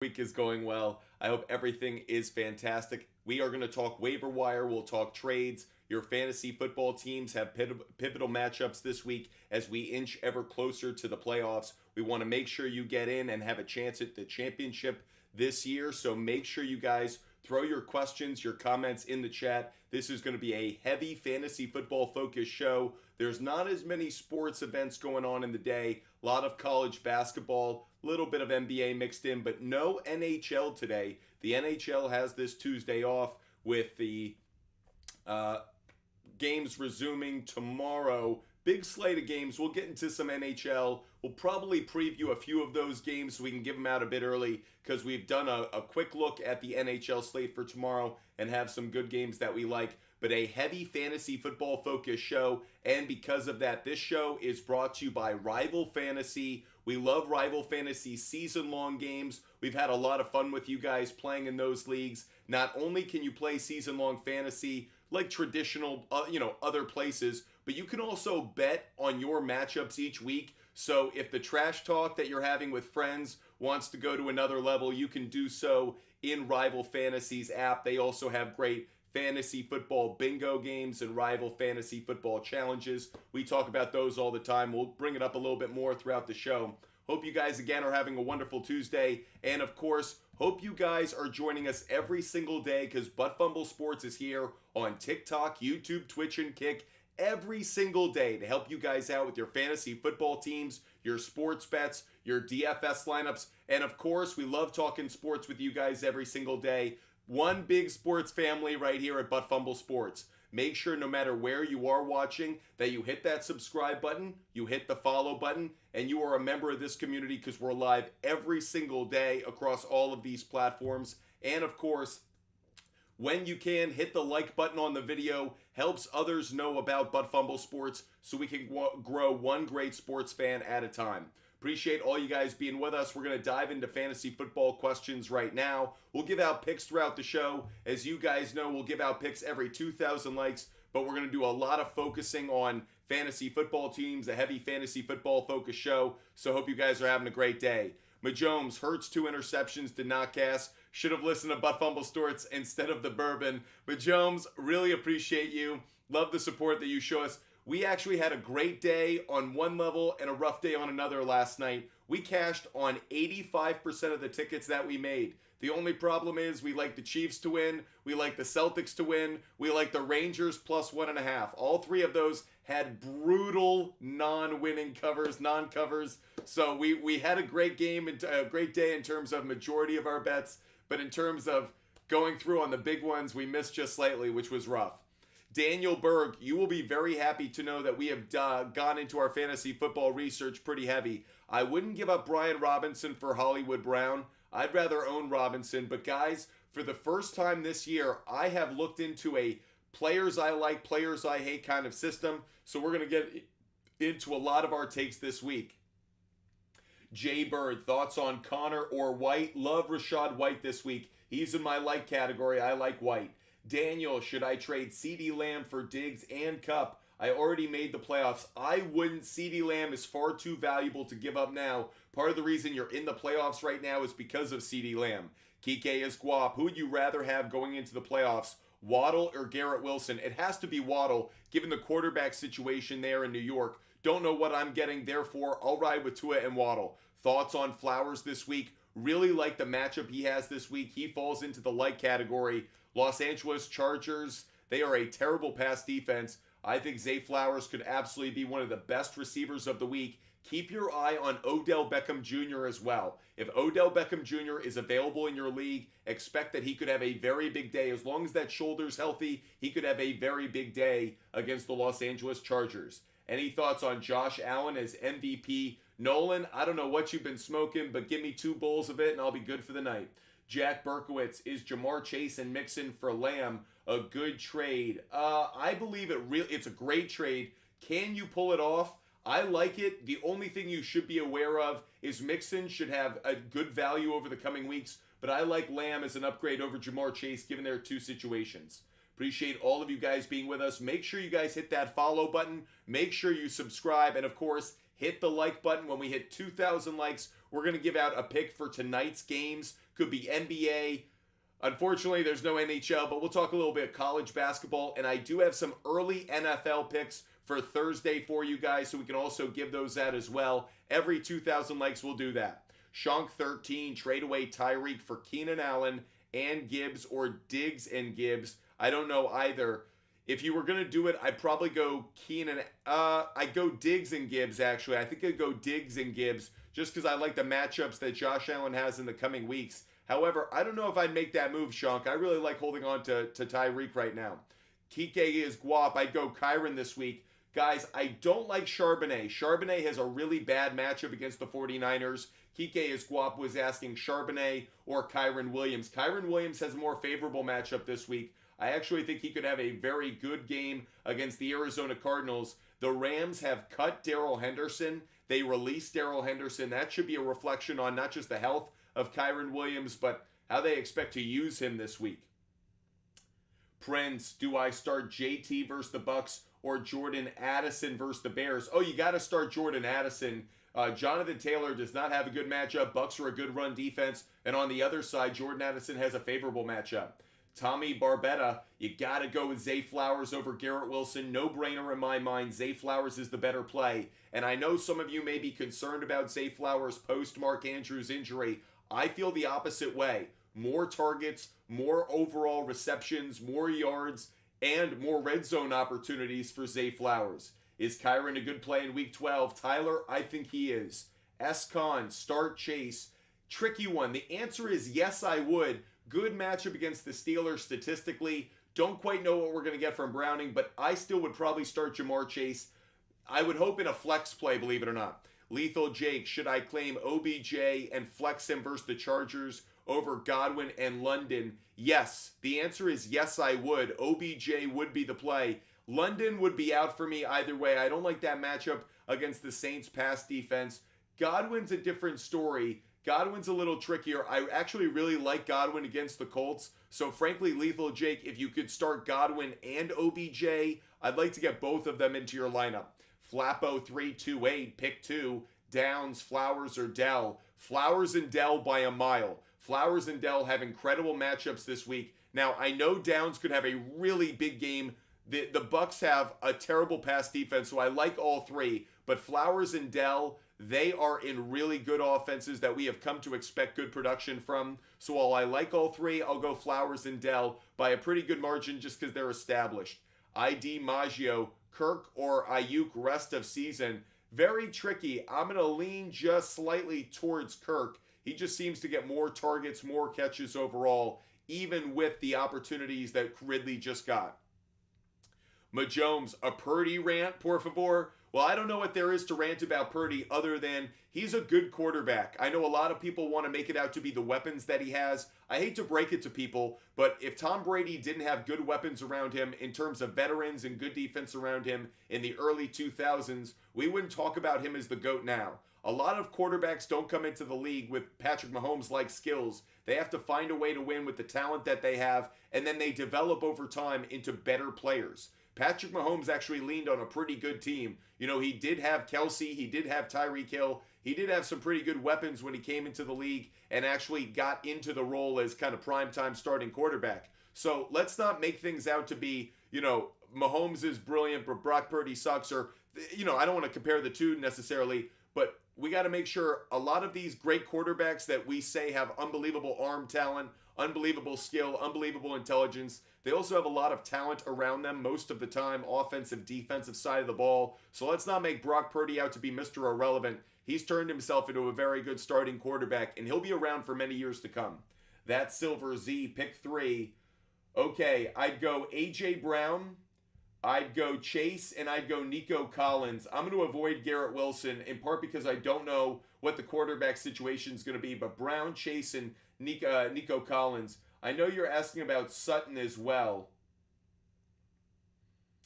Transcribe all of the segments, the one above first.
Week is going well. I hope everything is fantastic. We are going to talk waiver wire. We'll talk trades. Your fantasy football teams have pivotal matchups this week as we inch ever closer to the playoffs. We want to make sure you get in and have a chance at the championship this year. So make sure you guys throw your questions, your comments in the chat. This is going to be a heavy fantasy football focused show. There's not as many sports events going on in the day. A lot of college basketball, little bit of NBA mixed in, but no NHL today. The NHL has this Tuesday off with the games resuming tomorrow. Big slate of games. We'll get into some NHL. We'll probably preview a few of those games so we can give them out a bit early because we've done a quick look at the NHL slate for tomorrow and have some good games that we like. But a heavy fantasy football focused show. And because of that, this show is brought to you by Rival Fantasy. We love Rival Fantasy season-long games. We've had a lot of fun with you guys playing in those leagues. Not only can you play season-long fantasy like traditional, other places, but you can also bet on your matchups each week. So if the trash talk that you're having with friends wants to go to another level, you can do so in Rival Fantasy's app. They also have great fantasy football bingo games and Rival Fantasy football challenges. We talk about those all the time. We'll bring it up a little bit more throughout the show. Hope you guys again are having a wonderful Tuesday. And of course, hope you guys are joining us every single day because Butt Fumble Sports is here on TikTok, YouTube, Twitch, and Kick every single day to help you guys out with your fantasy football teams, your sports bets, your DFS lineups. And of course, we love talking sports with you guys every single day. One big sports family right here at Butt Fumble Sports. Make sure no matter where you are watching that you hit that subscribe button, you hit the follow button, and you are a member of this community because we're live every single day across all of these platforms. And of course, when you can, hit the like button on the video. Helps others know about Butt Fumble Sports so we can grow one great sports fan at a time. Appreciate all you guys being with us. We're going to dive into fantasy football questions right now. We'll give out picks throughout the show. As you guys know, we'll give out picks every 2,000 likes, but we're going to do a lot of focusing on fantasy football teams, a heavy fantasy football focused show. So hope you guys are having a great day. Majomes, Hurts 2 interceptions, did not cast. Should have listened to Butt Fumble Sports instead of the bourbon. Majomes, really appreciate you. Love the support that you show us. We actually had a great day on one level and a rough day on another last night. We cashed on 85% of the tickets that we made. The only problem is we like the Chiefs to win, we like the Celtics to win, we like the Rangers plus 1.5. All three of those had brutal non-winning covers, non-covers. So we had a great game and a great day in terms of majority of our bets, but in terms of going through on the big ones, we missed just slightly, which was rough. Daniel Berg, you will be very happy to know that we have gone into our fantasy football research pretty heavy. I wouldn't give up Brian Robinson for Hollywood Brown. I'd rather own Robinson. But guys, for the first time this year, I have looked into a players I like, players I hate kind of system. So we're going to get into a lot of our takes this week. Jay Bird, thoughts on Connor or White? Love Rashad White this week. He's in my like category. I like White. Daniel, should I trade CeeDee Lamb for Diggs and Cup? I already made the playoffs. I wouldn't. CeeDee Lamb is far too valuable to give up now. Part of the reason you're in the playoffs right now is because of CeeDee Lamb. Kike is Guap. Who would you rather have going into the playoffs? Waddle or Garrett Wilson? It has to be Waddle, given the quarterback situation there in New York. Don't know what I'm getting, therefore I'll ride with Tua and Waddle. Thoughts on Flowers this week? Really like the matchup he has this week. He falls into the like category. Los Angeles Chargers, they are a terrible pass defense. I think Zay Flowers could absolutely be one of the best receivers of the week. Keep your eye on Odell Beckham Jr. as well. If Odell Beckham Jr. is available in your league, expect that he could have a very big day. As long as that shoulder's healthy, he could have a very big day against the Los Angeles Chargers. Any thoughts on Josh Allen as MVP? Nolan, I don't know what you've been smoking, but give me 2 bowls of it and I'll be good for the night. Jack Berkowitz, is Jamar Chase and Mixon for Lamb a good trade? I believe it's a great trade. Can you pull it off? I like it. The only thing you should be aware of is Mixon should have a good value over the coming weeks, but I like Lamb as an upgrade over Jamar Chase given their 2 situations. Appreciate all of you guys being with us. Make sure you guys hit that follow button. Make sure you subscribe. And of course, hit the like button. When we hit 2,000 likes, we're going to give out a pick for tonight's games. could be NBA. Unfortunately, there's no NHL, but we'll talk a little bit college basketball. And I do have some early NFL picks for Thursday for you guys, so we can also give those out as well. Every 2,000 likes, we'll do that. Shank 13, trade away Tyreek for Keenan Allen and Gibbs, or Diggs and Gibbs. I don't know either. If you were going to do it, I'd probably go Keenan. I'd go Diggs and Gibbs, actually. I think I'd go Diggs and Gibbs just because I like the matchups that Josh Allen has in the coming weeks. However, I don't know if I'd make that move, Shank. I really like holding on to Tyreek right now. Kike is Guap. I'd go Kyron this week. Guys, I don't like Charbonnet. Charbonnet has a really bad matchup against the 49ers. Kike is Guap was asking Charbonnet or Kyron Williams. Kyron Williams has a more favorable matchup this week. I actually think he could have a very good game against the Arizona Cardinals. The Rams have cut Darrell Henderson. They released Darrell Henderson. That should be a reflection on not just the health of Kyron Williams, but how they expect to use him this week. Prince, do I start JT versus the Bucks or Jordan Addison versus the Bears? Oh, you got to start Jordan Addison. Jonathan Taylor does not have a good matchup. Bucks are a good run defense. And on the other side, Jordan Addison has a favorable matchup. Tommy Barbetta, you got to go with Zay Flowers over Garrett Wilson. No brainer in my mind. Zay Flowers is the better play. And I know some of you may be concerned about Zay Flowers post Mark Andrews injury. I feel the opposite way. More targets, more overall receptions, more yards, and more red zone opportunities for Zay Flowers. Is Kyron a good play in Week 12? Tyler, I think he is. S-Con, start Chase. Tricky one. The answer is yes, I would. Good matchup against the Steelers statistically. Don't quite know what we're going to get from Browning, but I still would probably start Jamar Chase. I would hope in a flex play, believe it or not. Lethal Jake, should I claim OBJ and flex him versus the Chargers over Godwin and London? Yes. The answer is yes, I would. OBJ would be the play. London would be out for me either way. I don't like that matchup against the Saints pass defense. Godwin's a different story. Godwin's a little trickier. I actually really like Godwin against the Colts. So frankly, Lethal Jake, if you could start Godwin and OBJ, I'd like to get both of them into your lineup. Flappo 328, pick 2, Downs, Flowers, or Dell. Flowers and Dell by a mile. Flowers and Dell have incredible matchups this week. Now, I know Downs could have a really big game. The Bucks have a terrible pass defense, so I like all three. But Flowers and Dell, they are in really good offenses that we have come to expect good production from. So while I like all three, I'll go Flowers and Dell by a pretty good margin just because they're established. ID Maggio, Kirk or Ayuk rest of season. Very tricky. I'm going to lean just slightly towards Kirk. He just seems to get more targets, more catches overall, even with the opportunities that Ridley just got. Majomes, a Purdy rant, por favor? Well, I don't know what there is to rant about Purdy other than he's a good quarterback. I know a lot of people want to make it out to be the weapons that he has. I hate to break it to people, but if Tom Brady didn't have good weapons around him in terms of veterans and good defense around him in the early 2000s, we wouldn't talk about him as the GOAT now. A lot of quarterbacks don't come into the league with Patrick Mahomes-like skills. They have to find a way to win with the talent that they have, and then they develop over time into better players. Patrick Mahomes actually leaned on a pretty good team. You know, he did have Kelsey, he did have Tyreek Hill, he did have some pretty good weapons when he came into the league and actually got into the role as kind of primetime starting quarterback. So let's not make things out to be, you know, Mahomes is brilliant, but Brock Purdy sucks, or, you know, I don't want to compare the two necessarily, but we got to make sure a lot of these great quarterbacks that we say have unbelievable arm talent, unbelievable skill, unbelievable intelligence, they also have a lot of talent around them most of the time, offensive, defensive side of the ball. So let's not make Brock Purdy out to be Mr. Irrelevant. He's turned himself into a very good starting quarterback, and he'll be around for many years to come. That's Silver Z, pick 3. Okay, I'd go A.J. Brown, I'd go Chase, and I'd go Nico Collins. I'm going to avoid Garrett Wilson, in part because I don't know what the quarterback situation is going to be, but Brown, Chase, and Nico Collins. I know you're asking about Sutton as well.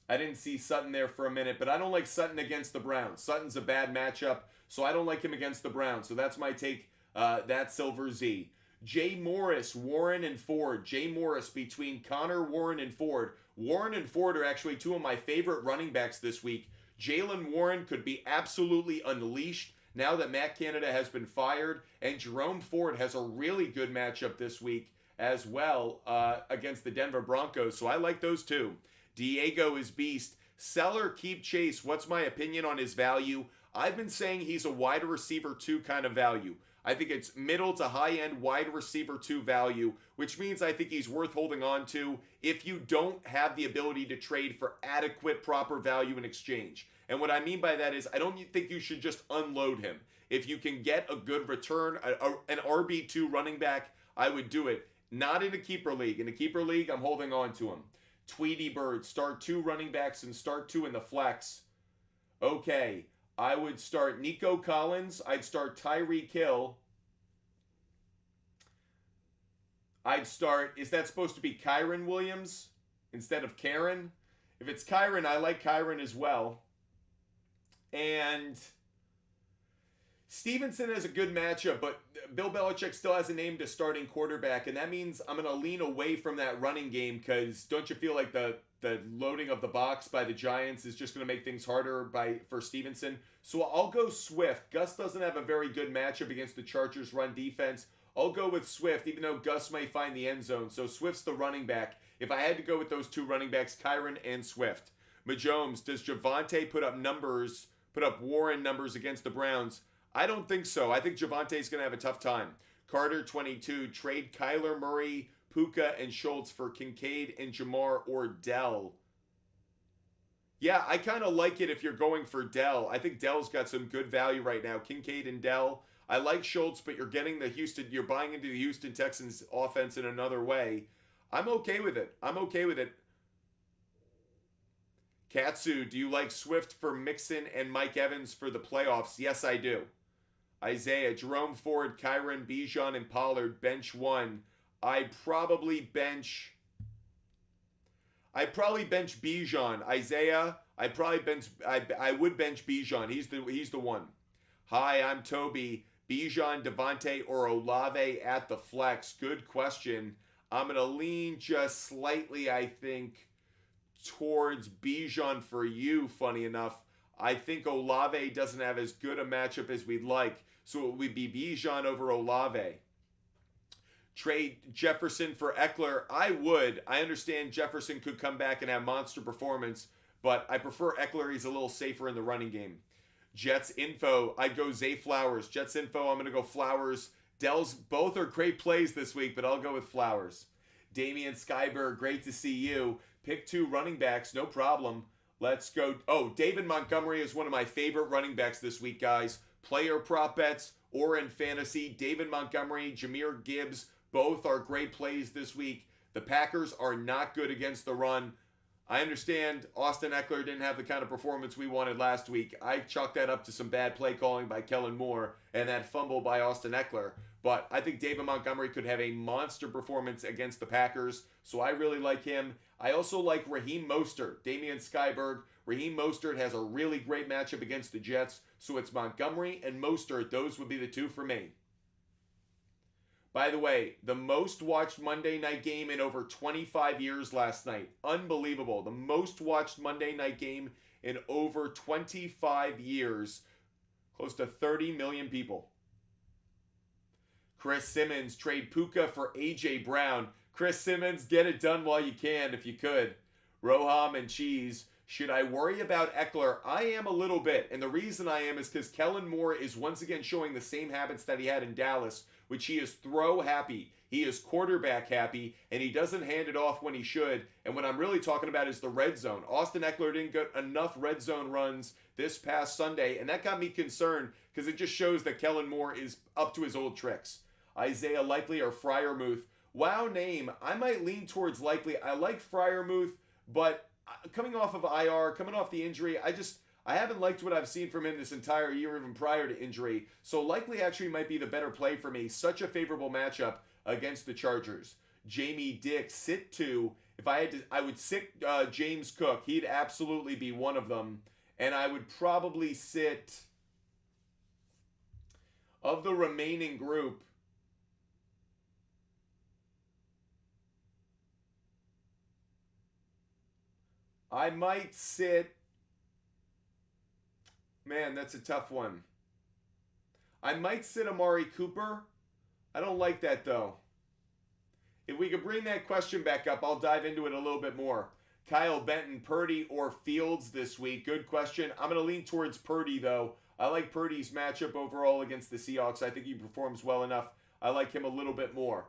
I didn't see Sutton there for a minute, but I don't like Sutton against the Browns. Sutton's a bad matchup, so I don't like him against the Browns. So that's my take. That's Silver Z. Jay Morris, Warren, and Ford. Jay Morris between Connor, Warren, and Ford. Warren and Ford are actually two of my favorite running backs this week. Jaylen Warren could be absolutely unleashed. now that Matt Canada has been fired, and Jerome Ford has a really good matchup this week as well against the Denver Broncos. So I like those two. Diego is beast. Seller, keep Chase. What's my opinion on his value? I've been saying he's a wide receiver 2 kind of value. I think it's middle to high end wide receiver 2 value, which means I think he's worth holding on to if you don't have the ability to trade for adequate proper value in exchange. And what I mean by that is I don't think you should just unload him. If you can get a good return, an RB2 running back, I would do it. Not in a keeper league. In a keeper league, I'm holding on to him. Tweety Bird, start 2 running backs and start 2 in the flex. Okay. I would start Nico Collins. I'd start Tyreek Hill. I'd start, is that supposed to be Kyron Williams instead of Karen? If it's Kyron, I like Kyron as well. And Stevenson has a good matchup, but Bill Belichick still hasn't named a starting quarterback, and that means I'm going to lean away from that running game because don't you feel like the loading of the box by the Giants is just going to make things harder for Stevenson? So I'll go Swift. Gus doesn't have a very good matchup against the Chargers' run defense. I'll go with Swift, even though Gus may find the end zone. So Swift's the running back. If I had to go with those 2 running backs, Kyron and Swift. Majomes, does Javonte put up Warren numbers against the Browns? I don't think so. I think Javante's going to have a tough time. Carter, 22, trade Kyler Murray, Puka, and Schultz for Kincaid and Jamar or Dell. Yeah, I kind of like it if you're going for Dell. I think Dell's got some good value right now. Kincaid and Dell. I like Schultz, but you're getting you're buying into the Houston Texans offense in another way. I'm okay with it. Katsu, do you like Swift for Mixon and Mike Evans for the playoffs? Yes, I do. Isaiah, Jerome Ford, Kyron, Bijan, and Pollard, bench 1. I'd probably bench Bijan. Isaiah, I would bench Bijan. He's the one. Hi, I'm Toby. Bijan, Devontae, or Olave at the flex? Good question. I'm going to lean just slightly, I think, towards Bijan for you, funny enough. I think Olave doesn't have as good a matchup as we'd like, so it would be Bijan over Olave. Trade Jefferson for Eckler. I would. I understand Jefferson could come back and have monster performance, but I prefer Eckler. He's a little safer in the running game. Jets info. I'd go Zay Flowers. Jets info. I'm going to go Flowers. Dell's, both are great plays this week, but I'll go with Flowers. Damian Skyberg, great to see you. Pick 2 running backs, no problem. Let's go. Oh, David Montgomery is one of my favorite running backs this week, guys. Player prop bets or in fantasy. David Montgomery, Jahmyr Gibbs, both are great plays this week. The Packers are not good against the run. I understand Austin Eckler didn't have the kind of performance we wanted last week. I chalked that up to some bad play calling by Kellen Moore and that fumble by Austin Eckler. But I think David Montgomery could have a monster performance against the Packers, so I really like him. I also like Raheem Mostert, Damian Skyberg. Raheem Mostert has a really great matchup against the Jets, so it's Montgomery and Mostert. Those would be the 2 for me. By the way, the most watched Monday night game in over 25 years last night. Unbelievable. The most watched Monday night game in over 25 years. Close to 30 million people. Chris Simmons, trade Puka for A.J. Brown. Chris Simmons, get it done while you can if you could. Roham and Cheese. Should I worry about Eckler? I am a little bit. And the reason I am is because Kellen Moore is once again showing the same habits that he had in Dallas, which he is throw happy. He is quarterback happy, and he doesn't hand it off when he should. And what I'm really talking about is the red zone. Austin Eckler didn't get enough red zone runs this past Sunday, and that got me concerned because it just shows that Kellen Moore is up to his old tricks. Isaiah Likely or Freiermuth. Wow name. I might lean towards Likely. I like Freiermuth, but coming off of IR, coming off the injury, I haven't liked what I've seen from him this entire year, even prior to injury. So Likely actually might be the better play for me. Such a favorable matchup against the Chargers. Jamie Dick, sit 2. If I had to, I would sit James Cook. He'd absolutely be one of them. And I would probably sit, of the remaining group, I might sit, man, that's a tough one. I might sit Amari Cooper. I don't like that, though. If we could bring that question back up, I'll dive into it a little bit more. Kyle Benton, Purdy or Fields this week? Good question. I'm going to lean towards Purdy, though. I like Purdy's matchup overall against the Seahawks. I think he performs well enough. I like him a little bit more.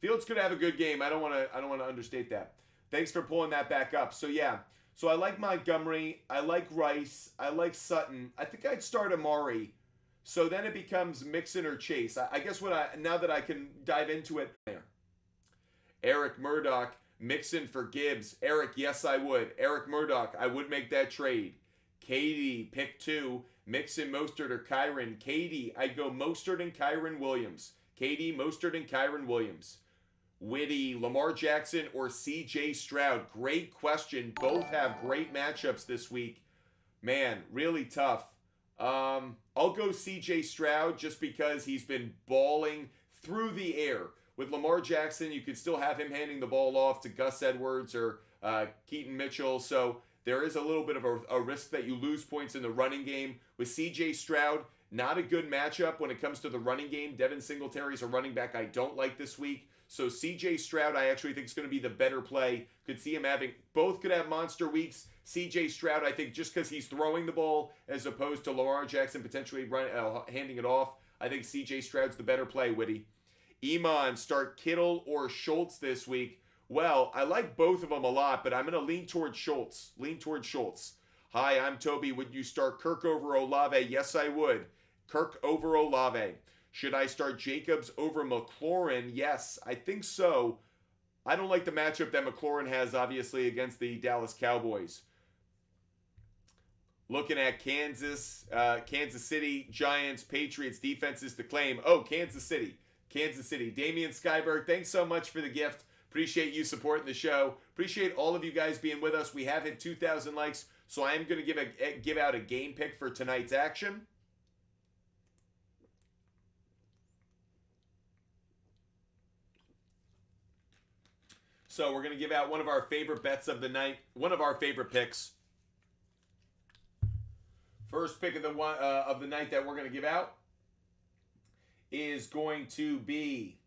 Fields could have a good game. I don't want to understate that. Thanks for pulling that back up. So yeah. So I like Montgomery. I like Rice. I like Sutton. I think I'd start Amari. So then it becomes Mixon or Chase. I guess now that I can dive into it there. Eric Murdoch, Mixon for Gibbs. Eric, yes I would. Eric Murdoch, I would make that trade. Katie, pick 2. Mixon, Mostert, or Kyron. Katie, I'd go Mostert and Kyron Williams. Katie, Mostert, and Kyron Williams. Witty, Lamar Jackson, or C.J. Stroud? Great question. Both have great matchups this week. Man, really tough. I'll go C.J. Stroud just because he's been balling through the air. With Lamar Jackson, you could still have him handing the ball off to Gus Edwards or Keaton Mitchell. So there is a little bit of a risk that you lose points in the running game. With C.J. Stroud, not a good matchup when it comes to the running game. Devin Singletary's a running back I don't like this week. So C.J. Stroud, I actually think is going to be the better play. Could see him having, both could have monster weeks. C.J. Stroud, I think, just because he's throwing the ball as opposed to Lamar Jackson potentially handing it off. I think C.J. Stroud's the better play, Witty. Iman, start Kittle or Schultz this week. Well, I like both of them a lot, but I'm going to lean towards Schultz. Hi, I'm Toby. Would you start Kirk over Olave? Yes, I would. Kirk over Olave. Should I start Jacobs over McLaurin? Yes, I think so. I don't like the matchup that McLaurin has, obviously, against the Dallas Cowboys. Looking at Kansas City, Giants, Patriots, defenses to claim. Oh, Kansas City. Damian Skyberg, thanks so much for the gift. Appreciate you supporting the show. Appreciate all of you guys being with us. We have hit 2,000 likes, so I am going to give out a game pick for tonight's action. So we're going to give out one of our favorite bets of the night, one of our favorite picks. First pick of the night that we're going to give out is going to be,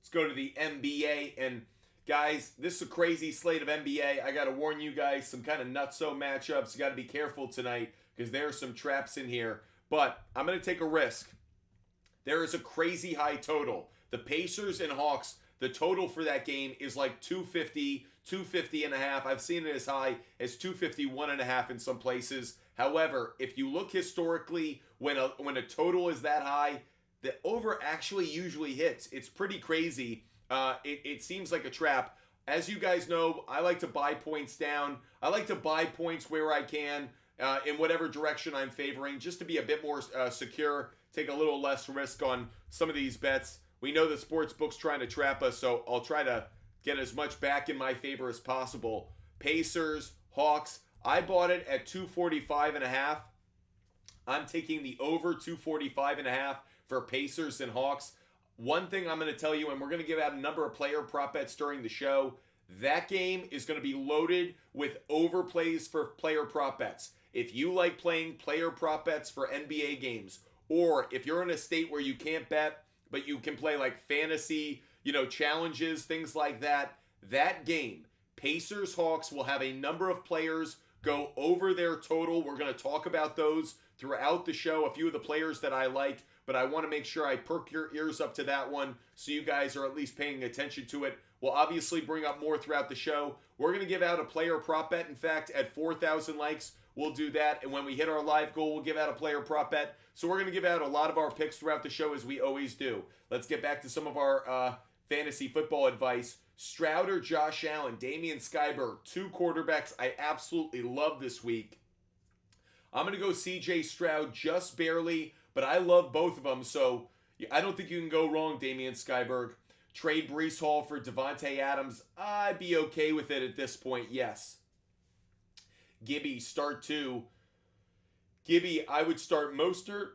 let's go to the NBA. And guys, this is a crazy slate of NBA. I got to warn you guys, some kind of nutso matchups. You got to be careful tonight because there are some traps in here. But I'm going to take a risk. There is a crazy high total. The Pacers and Hawks, the total for that game is like 250, 250 and a half. I've seen it as high as 251 and a half in some places. However, if you look historically, when a total is that high, the over actually usually hits. It's pretty crazy. It seems like a trap. As you guys know, I like to buy points down. I like to buy points where I can in whatever direction I'm favoring, just to be a bit more secure, take a little less risk on some of these bets. We know the sports book's trying to trap us, so I'll try to get as much back in my favor as possible. Pacers, Hawks, I bought it at 245 and a half. I'm taking the over 245 and a half for Pacers and Hawks. One thing I'm going to tell you, and we're going to give out a number of player prop bets during the show, that game is going to be loaded with overplays for player prop bets. If you like playing player prop bets for NBA games, or if you're in a state where you can't bet, but you can play like fantasy, challenges, things like that, that game, Pacers-Hawks, will have a number of players go over their total. We're going to talk about those throughout the show, a few of the players that I like, but I want to make sure I perk your ears up to that one so you guys are at least paying attention to it. We'll obviously bring up more throughout the show. We're going to give out a player prop bet. In fact, at 4,000 likes, we'll do that. And when we hit our live goal, we'll give out a player prop bet. So we're going to give out a lot of our picks throughout the show as we always do. Let's get back to some of our fantasy football advice. Stroud or Josh Allen, Damian Skyberg, 2 quarterbacks I absolutely love this week. I'm going to go C.J. Stroud just barely, but I love both of them, so I don't think you can go wrong, Damian Skyberg. Trade Breece Hall for Devontae Adams, I'd be okay with it at this point, yes. Gibby, start 2. Gibby, I would start Mostert.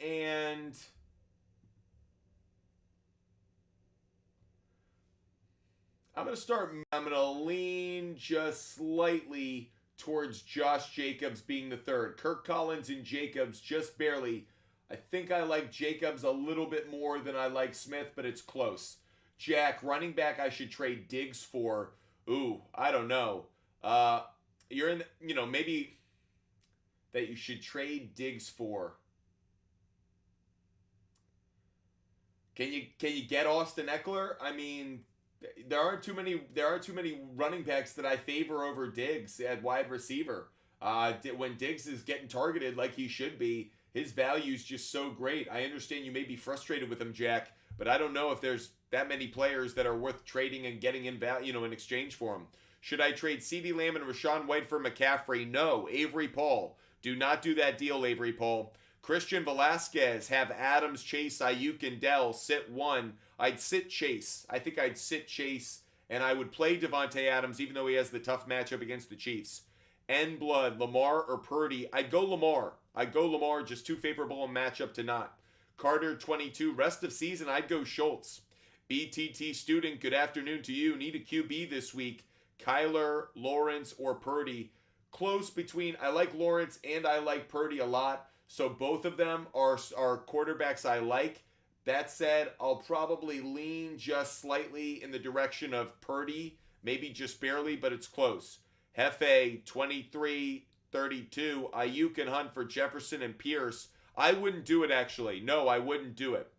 And I'm going to lean just slightly towards Josh Jacobs being the third. Kirk Collins and Jacobs just barely. I think I like Jacobs a little bit more than I like Smith, but it's close. Jack, running back I should trade Diggs for. Ooh, I don't know. You're in, maybe that you should trade Diggs for. Can you get Austin Eckler? I mean, there aren't too many running backs that I favor over Diggs at wide receiver. When Diggs is getting targeted like he should be, his value is just so great. I understand you may be frustrated with him, Jack, but I don't know if there's that many players that are worth trading and getting in value, in exchange for him. Should I trade CeeDee Lamb and Rashawn White for McCaffrey? No. Avery Paul. Do not do that deal, Avery Paul. Christian Velasquez, have Adams, Chase, Ayuk, and Dell. Sit one. I'd sit Chase. I think I'd sit Chase, and I would play Devontae Adams, even though he has the tough matchup against the Chiefs. N Blood, Lamar or Purdy? I'd go Lamar. Just too favorable a matchup to not. Carter, 22. Rest of season, I'd go Schultz. BTT Student, good afternoon to you. Need a QB this week. Kyler, Lawrence, or Purdy? Close between, I like Lawrence and I like Purdy a lot. So both of them are quarterbacks I like. That said, I'll probably lean just slightly in the direction of Purdy. Maybe just barely, but it's close. Hefe, 23-32. Ayuk and Hunt for Jefferson and Pierce. I wouldn't do it, actually. No, I wouldn't do it.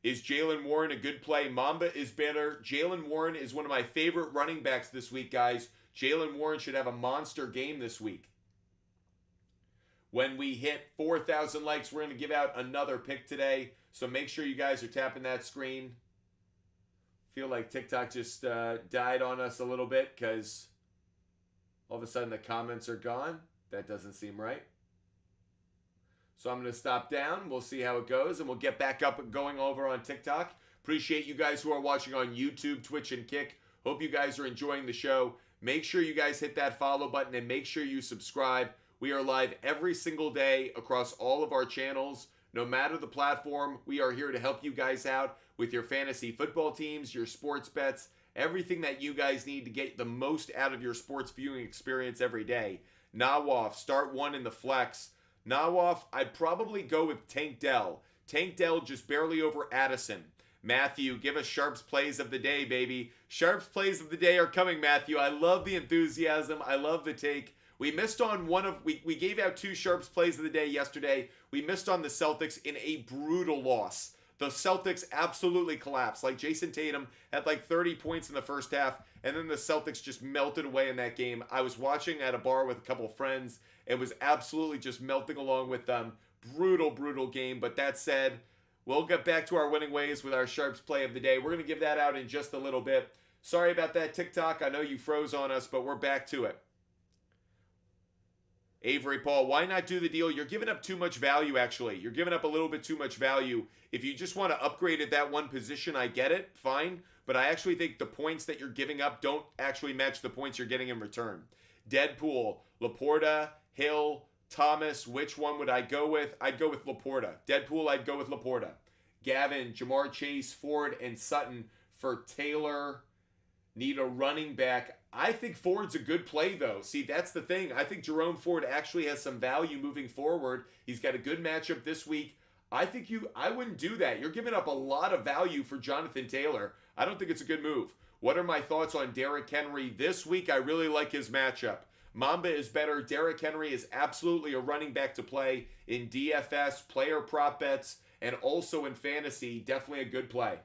Is Jalen Warren a good play? Mamba is better. Jalen Warren is one of my favorite running backs this week, guys. Jalen Warren should have a monster game this week. When we hit 4,000 likes, we're going to give out another pick today. So make sure you guys are tapping that screen. Feel like TikTok just died on us a little bit because all of a sudden the comments are gone. That doesn't seem right. So I'm going to stop down. We'll see how it goes, and we'll get back up and going over on TikTok. Appreciate you guys who are watching on YouTube, Twitch, and Kick. Hope you guys are enjoying the show. Make sure you guys hit that follow button and make sure you subscribe. We are live every single day across all of our channels. No matter the platform, we are here to help you guys out with your fantasy football teams, your sports bets, everything that you guys need to get the most out of your sports viewing experience every day. Nawaf, start one in the flex. Nawaf, I'd probably go with Tank Dell. Tank Dell just barely over Addison. Matthew, give us Sharp's plays of the day, baby. Sharp's plays of the day are coming, Matthew. I love the enthusiasm. I love the take. We missed on we gave out 2 Sharp's plays of the day yesterday. We missed on the Celtics in a brutal loss. The Celtics absolutely collapsed. Like Jason Tatum had like 30 points in the first half, and then the Celtics just melted away in that game. I was watching at a bar with a couple of friends. It was absolutely just melting along with them. Brutal, brutal game. But that said, we'll get back to our winning ways with our Sharp's play of the day. We're going to give that out in just a little bit. Sorry about that, TikTok. I know you froze on us, but we're back to it. Avery Paul, why not do the deal? You're giving up too much value, actually. You're giving up a little bit too much value. If you just want to upgrade at that one position, I get it. Fine. But I actually think the points that you're giving up don't actually match the points you're getting in return. Deadpool, Laporta, Hill, Thomas, which one would I go with? I'd go with Laporta. Deadpool, I'd go with Laporta. Gavin, Jamar Chase, Ford, and Sutton for Taylor. Need a running back. I think Ford's a good play, though. See, that's the thing. I think Jerome Ford actually has some value moving forward. He's got a good matchup this week. I wouldn't do that. You're giving up a lot of value for Jonathan Taylor. I don't think it's a good move. What are my thoughts on Derrick Henry? This week, I really like his matchup. Mamba is better. Derrick Henry is absolutely a running back to play in DFS, player prop bets, and also in fantasy. Definitely a good play.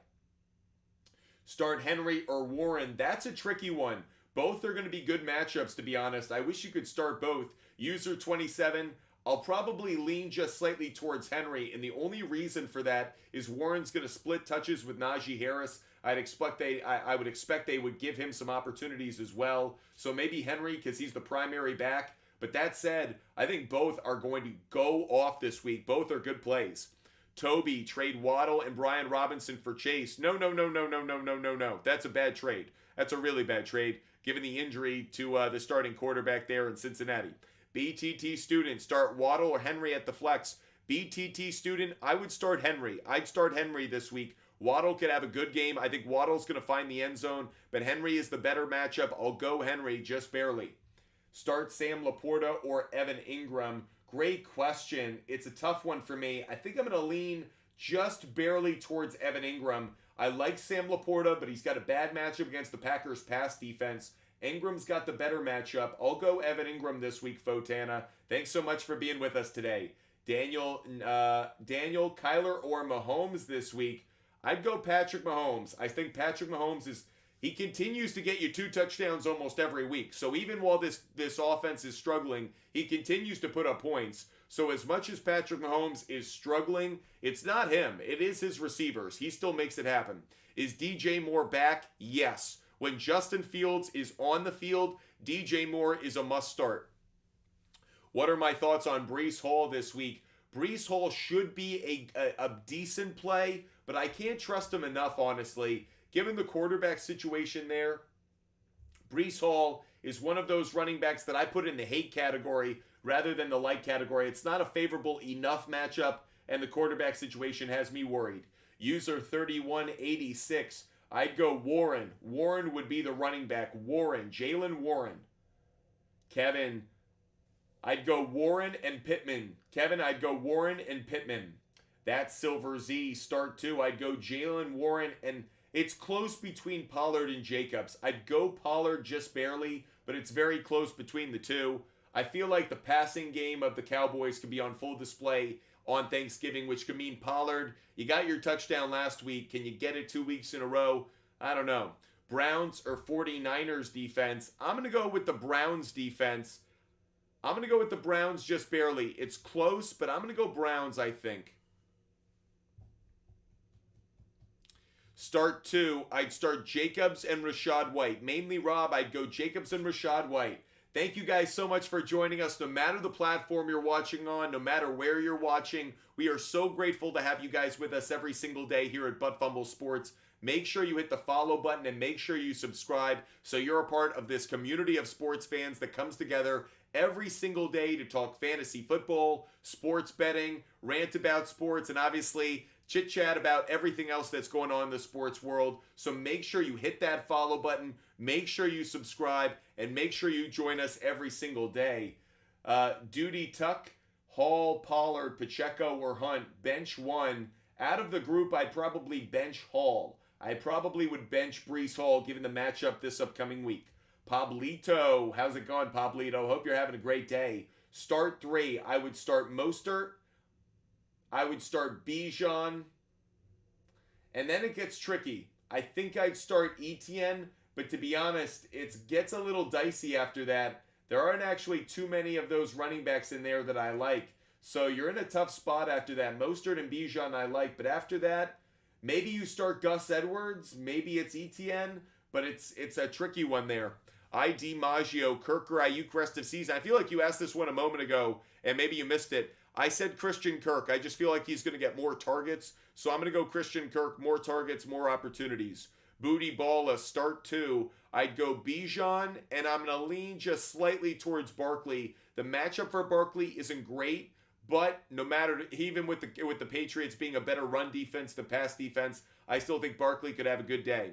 Start Henry or Warren. That's a tricky one. Both are going to be good matchups, to be honest. I wish you could start both. User 27, I'll probably lean just slightly towards Henry, and the only reason for that is Warren's going to split touches with Najee Harris. I would expect they would give him some opportunities as well. So maybe Henry, because he's the primary back. But that said, I think both are going to go off this week. Both are good plays. Toby, trade Waddle and Brian Robinson for Chase. No. That's a bad trade. That's a really bad trade, given the injury to the starting quarterback there in Cincinnati. BTT Student, start Waddle or Henry at the flex. BTT Student, I would start Henry. I'd start Henry this week. Waddle could have a good game. I think Waddle's going to find the end zone, but Henry is the better matchup. I'll go Henry just barely. Start Sam Laporta or Evan Ingram. Great question. It's a tough one for me. I think I'm going to lean just barely towards Evan Ingram. I like Sam Laporta, but he's got a bad matchup against the Packers' pass defense. Ingram's got the better matchup. I'll go Evan Ingram this week, Fotana. Thanks so much for being with us today. Daniel, Kyler, or Mahomes this week. I'd go Patrick Mahomes. I think Patrick Mahomes he continues to get you 2 touchdowns almost every week. So even while this offense is struggling, he continues to put up points. So as much as Patrick Mahomes is struggling, it's not him. It is his receivers. He still makes it happen. Is DJ Moore back? Yes. When Justin Fields is on the field, DJ Moore is a must start. What are my thoughts on Breece Hall this week? Breece Hall should be a decent play, but I can't trust him enough, honestly. Given the quarterback situation there, Breece Hall is one of those running backs that I put in the hate category rather than the like category. It's not a favorable enough matchup, and the quarterback situation has me worried. User 3186, I'd go Warren. Warren would be the running back. Warren, Jalen Warren. Kevin, I'd go Warren and Pittman. Kevin, I'd go Warren and Pittman. That's Silver Z. Start 2, I'd go Jalen Warren, and it's close between Pollard and Jacobs. I'd go Pollard just barely, but it's very close between the two. I feel like the passing game of the Cowboys could be on full display on Thanksgiving, which could mean Pollard, you got your touchdown last week. Can you get it 2 weeks in a row? I don't know. Browns or 49ers defense? I'm going to go with the Browns defense. I'm going to go with the Browns just barely. It's close, but I'm going to go Browns, I think. Start 2, I'd start Jacobs and Rachaad White. Mainly Rob, I'd go Jacobs and Rachaad White. Thank you guys so much for joining us. No matter the platform you're watching on, no matter where you're watching, we are so grateful to have you guys with us every single day here at Butt Fumble Sports. Make sure you hit the follow button and make sure you subscribe so you're a part of this community of sports fans that comes together every single day to talk fantasy football, sports betting, rant about sports, and obviously chit chat about everything else that's going on in the sports world. So make sure you hit that follow button, make sure you subscribe, and make sure you join us every single day. Duty Tuck, Hall, Pollard, Pacheco, or Hunt. Bench 1. Out of the group, I'd probably bench Hall. I probably would bench Breece Hall given the matchup this upcoming week. Pablito, how's it going, Pablito? Hope you're having a great day. Start 3, I would start Mostert. I would start Bijan. And then it gets tricky. I think I'd start Etienne, but to be honest, it gets a little dicey after that. There aren't actually too many of those running backs in there that I like. So you're in a tough spot after that. Mostert and Bijan I like, but after that, maybe you start Gus Edwards, maybe it's Etienne, but it's a tricky one there. ID Maggio, Kirk or Ayuk rest of season. I feel like you asked this one a moment ago, and maybe you missed it. I said Christian Kirk. I just feel like he's going to get more targets. So I'm going to go Christian Kirk, more targets, more opportunities. Booty Balla, start 2. I'd go Bijan, and I'm going to lean just slightly towards Barkley. The matchup for Barkley isn't great, but no matter, even with the Patriots being a better run defense than pass defense, I still think Barkley could have a good day.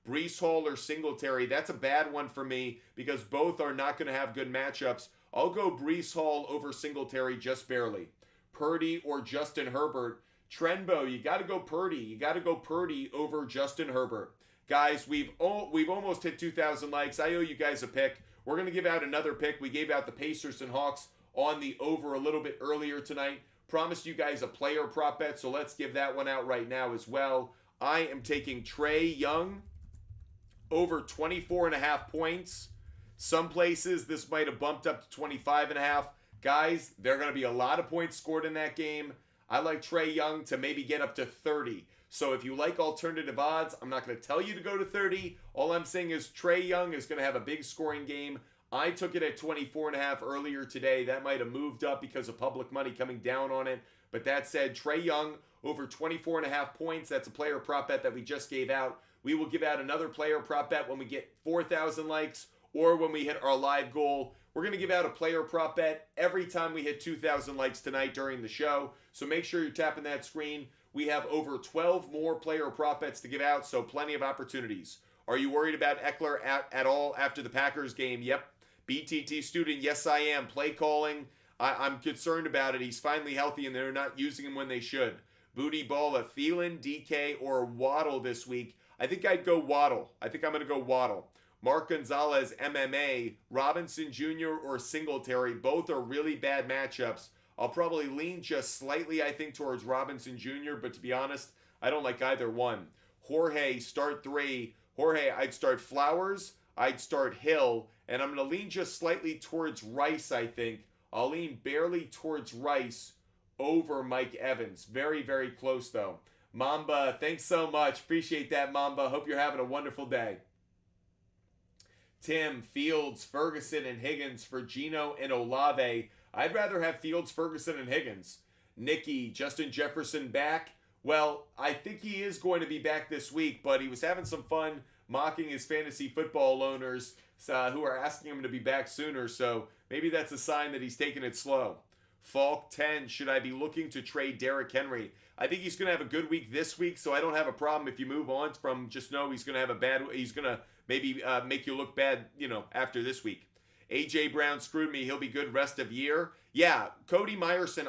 Breece Hall or Singletary, that's a bad one for me because both are not going to have good matchups. I'll go Breece Hall over Singletary just barely. Purdy or Justin Herbert. Trenbo, you got to go Purdy. You got to go Purdy over Justin Herbert. Guys, we've almost hit 2,000 likes. I owe you guys a pick. We're going to give out another pick. We gave out the Pacers and Hawks on the over a little bit earlier tonight. Promised you guys a player prop bet, so let's give that one out right now as well. I am taking Trae Young over 24.5 points. Some places this might have bumped up to 25.5. Guys, there are going to be a lot of points scored in that game. I like Trae Young to maybe get up to 30. So if you like alternative odds, I'm not going to tell you to go to 30. All I'm saying is Trae Young is going to have a big scoring game. I took it at 24.5 earlier today. That might have moved up because of public money coming down on it. But that said, Trae Young over 24.5 points. That's a player prop bet that we just gave out. We will give out another player prop bet when we get 4,000 likes or when we hit our live goal. We're going to give out a player prop bet every time we hit 2,000 likes tonight during the show. So make sure you're tapping that screen. we have over 12 more player prop bets to give out, so plenty of opportunities. Are you worried about Eckler at all after the Packers game? Yep. BTT student, yes I am. Play calling, I'm concerned about it. He's finally healthy and they're not using him when they should. Booty Ball, a Thielen, DK, or Waddle this week. I think I'd go Waddle. I think I'm going to go Waddle. Mark Gonzalez, MMA, Robinson Jr. or Singletary. Both are really bad matchups. I'll probably lean just slightly, I think, towards Robinson Jr., but to be honest, I don't like either one. Jorge, start 3. Jorge, I'd start Flowers, I'd start Hill, and I'm going to lean just slightly towards Rice, I think. I'll lean barely towards Rice over Mike Evans. Very, very close, though. Mamba, thanks so much. Appreciate that, Mamba. Hope you're having a wonderful day. Tim, Fields, Ferguson, and Higgins for Gino and Olave. I'd rather have Fields, Ferguson, and Higgins. Nikki, Justin Jefferson back. Well, I think he is going to be back this week, but he was having some fun mocking his fantasy football owners who are asking him to be back sooner, so maybe that's a sign that he's taking it slow. Falk 10, should I be looking to trade Derrick Henry? I think he's going to have a good week this week, so I don't have a problem if you move on from just know he's going to have a bad, he's going to maybe make you look bad, after this week. AJ Brown screwed me. He'll be good rest of year. Yeah, Cody Meyerson,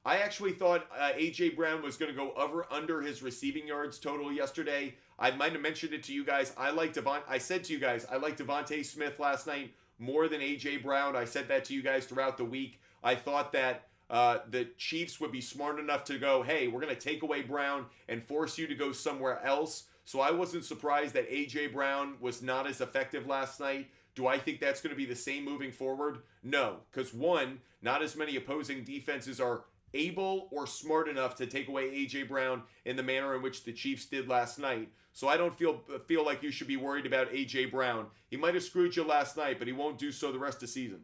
I actually thought AJ Brown was going to go under his receiving yards total yesterday. I might have mentioned it to you guys. I said to you guys, I like Devontae Smith last night more than AJ Brown. I said that to you guys throughout the week. I thought that the Chiefs would be smart enough to go, hey, we're going to take away Brown and force you to go somewhere else. So I wasn't surprised that AJ Brown was not as effective last night. Do I think that's going to be the same moving forward? No, because one, not as many opposing defenses are able or smart enough to take away AJ Brown in the manner in which the Chiefs did last night. So I don't feel like you should be worried about AJ Brown. He might have screwed you last night, but he won't do so the rest of the season.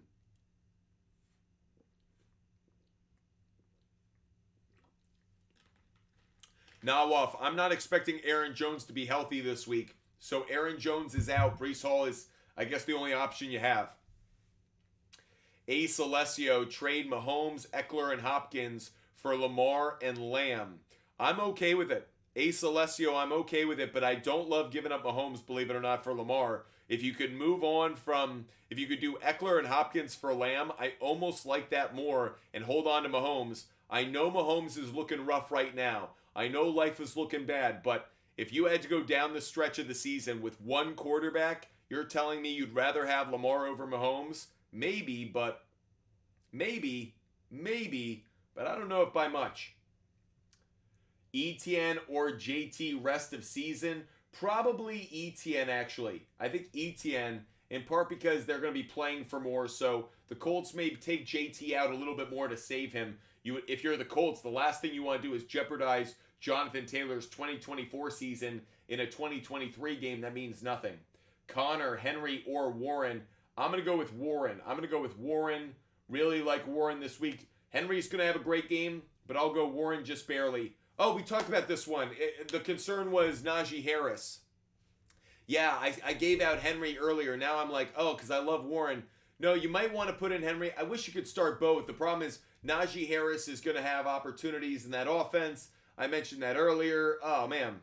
Nawaf, I'm not expecting Aaron Jones to be healthy this week. So Aaron Jones is out. Breece Hall is, I guess, the only option you have. Ace Alessio, trade Mahomes, Eckler, and Hopkins for Lamar and Lamb. I'm okay with it. Ace Alessio, I'm okay with it, but I don't love giving up Mahomes, believe it or not, for Lamar. If you could if you could do Eckler and Hopkins for Lamb, I almost like that more and hold on to Mahomes. I know Mahomes is looking rough right now. I know life is looking bad, but if you had to go down the stretch of the season with one quarterback, you're telling me you'd rather have Lamar over Mahomes? Maybe, but I don't know if by much. ETN or JT rest of season? Probably ETN, actually. I think ETN, in part because they're going to be playing for more, so the Colts may take JT out a little bit more to save him. If you're the Colts, the last thing you want to do is jeopardize Jonathan Taylor's 2024 season in a 2023 game. That means nothing. Connor, Henry, or Warren. I'm going to go with Warren. Really like Warren this week. Henry's going to have a great game, but I'll go Warren just barely. Oh, we talked about this one. The concern was Najee Harris. Yeah, I gave out Henry earlier. Now I'm like, because I love Warren. No, you might want to put in Henry. I wish you could start both. The problem is Najee Harris is going to have opportunities in that offense. I mentioned that earlier. Oh, man.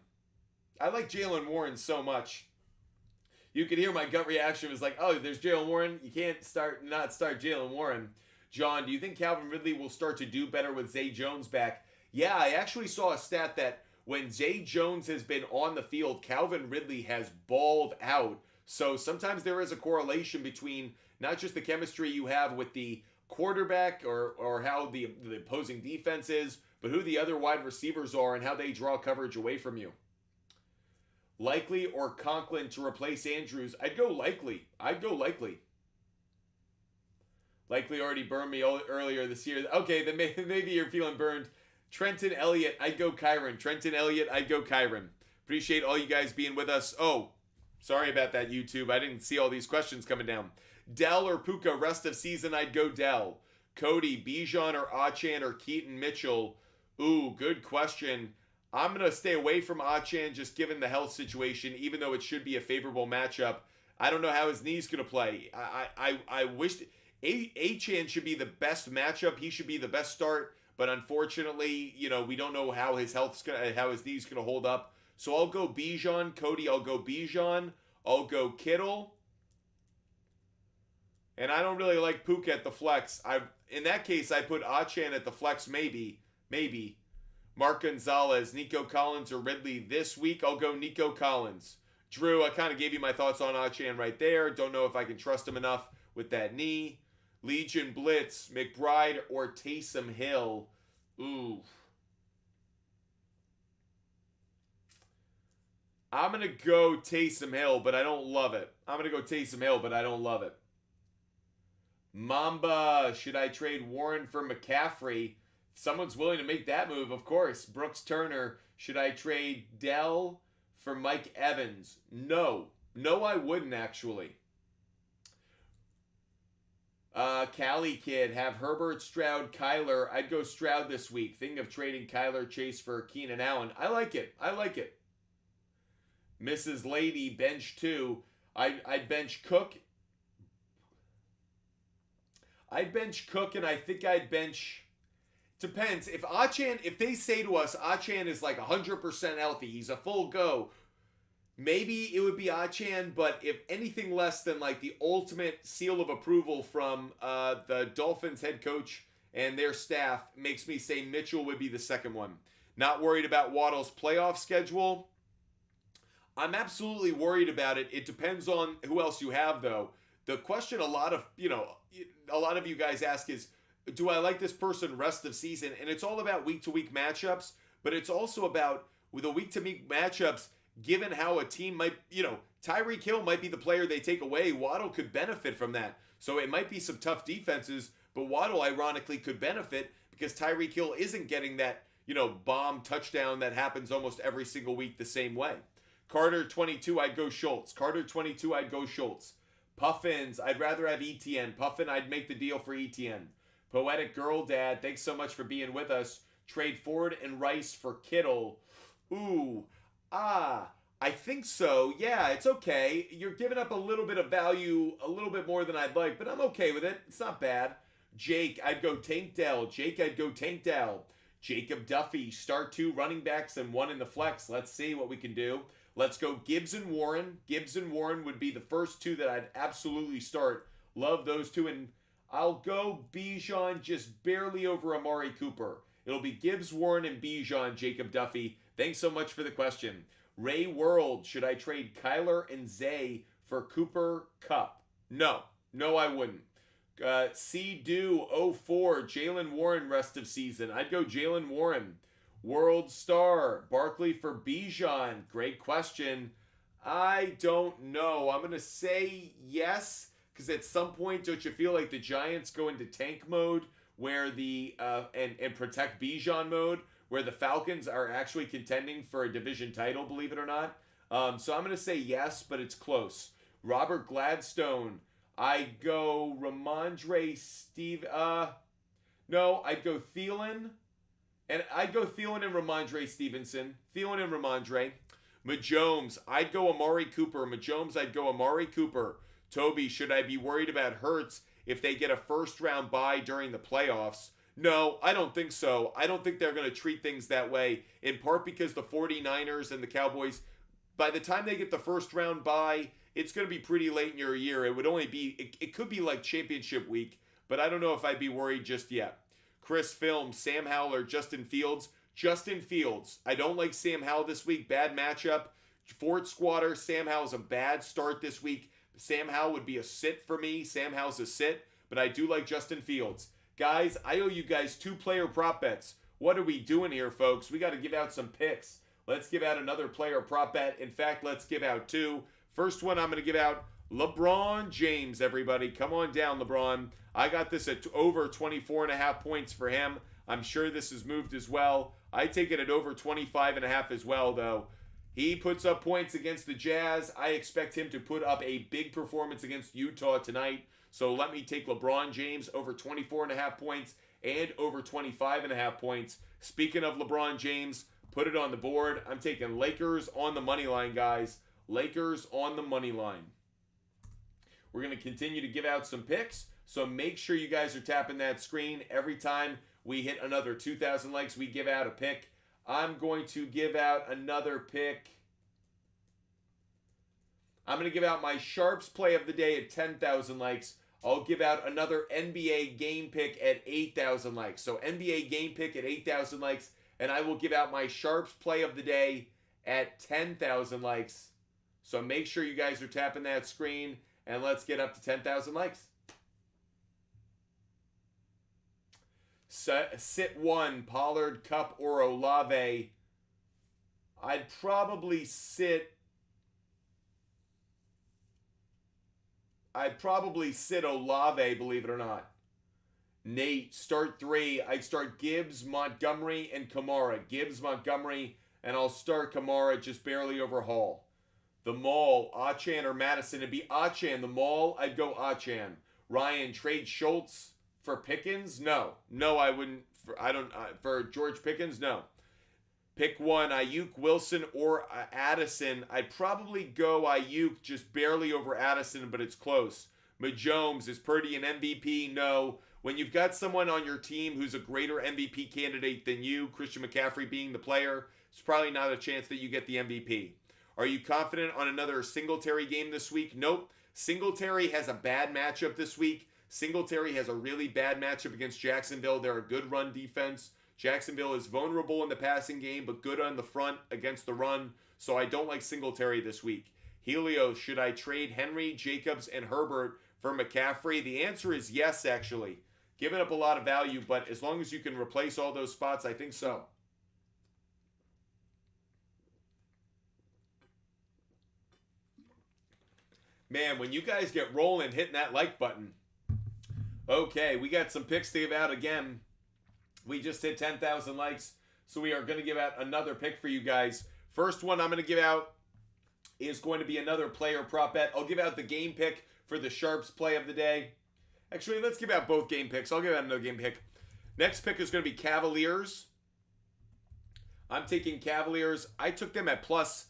I like Jaylen Warren so much. You could hear my gut reaction was like, there's Jaylen Warren. You can't not start Jaylen Warren. John, do you think Calvin Ridley will start to do better with Zay Jones back? Yeah, I actually saw a stat that when Zay Jones has been on the field, Calvin Ridley has balled out. So sometimes there is a correlation between not just the chemistry you have with the quarterback or how the opposing defense is, but who the other wide receivers are and how they draw coverage away from you. Likely or Conklin to replace Andrews? I'd go Likely. Likely already burned me earlier this year. Okay, then maybe you're feeling burned. Trenton Elliott, I'd go Kyron. Appreciate all you guys being with us. Oh, sorry about that, YouTube. I didn't see all these questions coming down. Dell or Puka, rest of season, I'd go Dell. Cody, Bijan or Achan or Keaton Mitchell? Ooh, good question. I'm going to stay away from Achan just given the health situation, even though it should be a favorable matchup. I don't know how his knee's going to play. I wish Achan should be the best matchup. He should be the best start. but unfortunately, we don't know how his how his knee's gonna hold up. So I'll go Bijan, Cody. I'll go Bijan. I'll go Kittle. And I don't really like Puka at the flex. In that case, I put Achan at the flex, maybe. Mark Gonzalez, Nico Collins, or Ridley. This week, I'll go Nico Collins. Drew, I kind of gave you my thoughts on Achan right there. Don't know if I can trust him enough with that knee. Legion Blitz, McBride, or Taysom Hill. Ooh. I'm going to go Taysom Hill, but I don't love it. Mamba, should I trade Warren for McCaffrey? If someone's willing to make that move, of course. Brooks Turner, should I trade Dell for Mike Evans? No, I wouldn't actually. Cali Kid, have Herbert, Stroud, Kyler. I'd go Stroud this week. Thinking of trading Kyler Chase for Keenan Allen. I like it. Mrs. Lady, bench 2. I'd bench Cook. And I think I'd bench. Depends. If they say to us, Achan is like 100% healthy, he's a full go, maybe it would be Achan, but if anything less than like the ultimate seal of approval from the Dolphins head coach and their staff makes me say Mitchell would be the second one. Not worried about Waddle's playoff schedule. I'm absolutely worried about it. It depends on who else you have, though. The question a lot of you guys ask is, do I like this person rest of season? And it's all about week-to-week matchups, but it's also about with the week-to-week matchups, given how a team might, Tyreek Hill might be the player they take away. Waddle could benefit from that. So it might be some tough defenses, but Waddle ironically could benefit because Tyreek Hill isn't getting that, bomb touchdown that happens almost every single week the same way. Carter 22, I'd go Schultz. Puffins, I'd rather have ETN. Puffin, I'd make the deal for ETN. Poetic Girl Dad, thanks so much for being with us. Trade Ford and Rice for Kittle. I think so. Yeah, it's okay. You're giving up a little bit of value, a little bit more than I'd like, but I'm okay with it. It's not bad. Jake, I'd go Tank Dell. Jacob Duffy, start 2 running backs and 1 in the flex. Let's see what we can do. Let's go Gibbs and Warren. Gibbs and Warren would be the first 2 that I'd absolutely start. Love those 2. And I'll go Bijan just barely over Amari Cooper. It'll be Gibbs, Warren, and Bijan, Jacob Duffy. Thanks so much for the question. Ray World, should I trade Kyler and Zay for Cooper Cup? No, I wouldn't. C-Do 04, Jalen Warren rest of season. I'd go Jalen Warren. World Star, Barkley for Bijan. Great question. I don't know. I'm going to say yes, because at some point, don't you feel like the Giants go into tank mode where and protect Bijan mode, where the Falcons are actually contending for a division title, believe it or not? So I'm going to say yes, but it's close. Robert Gladstone, I go Ramondre no, I'd go Thielen. And I'd go Thielen and Ramondre Stevenson. Majomes, I'd go Amari Cooper. Toby, should I be worried about Hurts if they get a first-round bye during the playoffs? No, I don't think so. I don't think they're going to treat things that way, in part because the 49ers and the Cowboys, by the time they get the first-round bye, it's going to be pretty late in your year. It would only be, it could be like championship week, but I don't know if I'd be worried just yet. Chris Film, Sam Howell or Justin Fields. I don't like Sam Howell this week. Bad matchup. Fort Squatter, Sam Howell's a bad start this week. Sam Howell would be a sit for me. Sam Howell's a sit, but I do like Justin Fields. Guys, I owe you guys 2-player prop bets. What are we doing here, folks? We got to give out some picks. Let's give out another player prop bet. In fact, let's give out 2. First one I'm going to give out LeBron James, everybody. Come on down, LeBron. I got this at over 24.5 points for him. I'm sure this has moved as well. I take it at over 25.5 as well, though. He puts up points against the Jazz. I expect him to put up a big performance against Utah tonight. So let me take LeBron James over 24.5 points and over 25.5 points. Speaking of LeBron James, put it on the board. I'm taking Lakers on the money line, guys. Lakers on the money line. We're going to continue to give out some picks. So make sure you guys are tapping that screen every time we hit another 2,000 likes, we give out a pick. I'm going to give out another pick. I'm going to give out my Sharps play of the day at 10,000 likes. I'll give out another NBA game pick at 8,000 likes. So NBA game pick at 8,000 likes. And I will give out my Sharps play of the day at 10,000 likes. So make sure you guys are tapping that screen. And let's get up to 10,000 likes. Sit 1, Pollard, Cup, or Olave. I'd probably sit Olave, believe it or not. Nate, start 3. I'd start Gibbs, Montgomery, and Kamara. Gibbs, Montgomery, and I'll start Kamara just barely over Hall. The Mall, Achan or Madison. It'd be Achan. The Mall, I'd go Achan. Ryan, trade Schultz for Pickens? No. No, I wouldn't. For George Pickens? No. Pick 1, Ayuk, Wilson, or Addison. I'd probably go Ayuk just barely over Addison, but it's close. Mahomes, is Purdy an MVP? No. When you've got someone on your team who's a greater MVP candidate than you, Christian McCaffrey being the player, it's probably not a chance that you get the MVP. Are you confident on another Singletary game this week? Nope. Singletary has a bad matchup this week. Singletary has a really bad matchup against Jacksonville. They're a good run defense. Jacksonville is vulnerable in the passing game, but good on the front against the run. So I don't like Singletary this week. Helios, should I trade Henry, Jacobs, and Herbert for McCaffrey? The answer is yes, actually. Giving up a lot of value, but as long as you can replace all those spots, I think so. Man, when you guys get rolling, hitting that like button. Okay, we got some picks to give out again. We just hit 10,000 likes, so we are going to give out another pick for you guys. First one I'm going to give out is going to be another player prop bet. I'll give out the game pick for the Sharps play of the day. Actually, let's give out both game picks. I'll give out another game pick. Next pick is going to be Cavaliers. I'm taking Cavaliers. I took them at plus,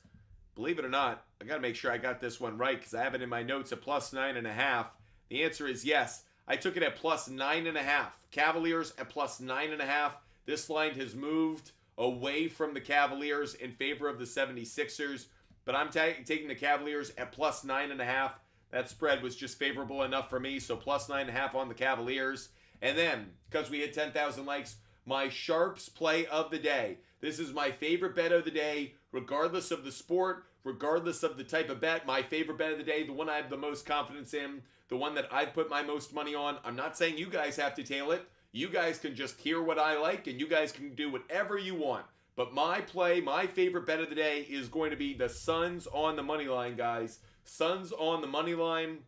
believe it or not, I got to make sure I got this one right because I have it in my notes at plus 9.5. The answer is yes. I took it at plus 9.5. Cavaliers at plus 9.5. This line has moved away from the Cavaliers in favor of the 76ers. But I'm taking the Cavaliers at plus 9.5. That spread was just favorable enough for me. So plus 9.5 on the Cavaliers. And then, because we hit 10,000 likes, my Sharps play of the day. This is my favorite bet of the day, regardless of the sport, regardless of the type of bet. My favorite bet of the day, the one I have the most confidence in, the one that I'd put my most money on. I'm not saying you guys have to tail it. You guys can just hear what I like, and you guys can do whatever you want. But my play, my favorite bet of the day is going to be the Suns on the money line, guys. Suns on the money line.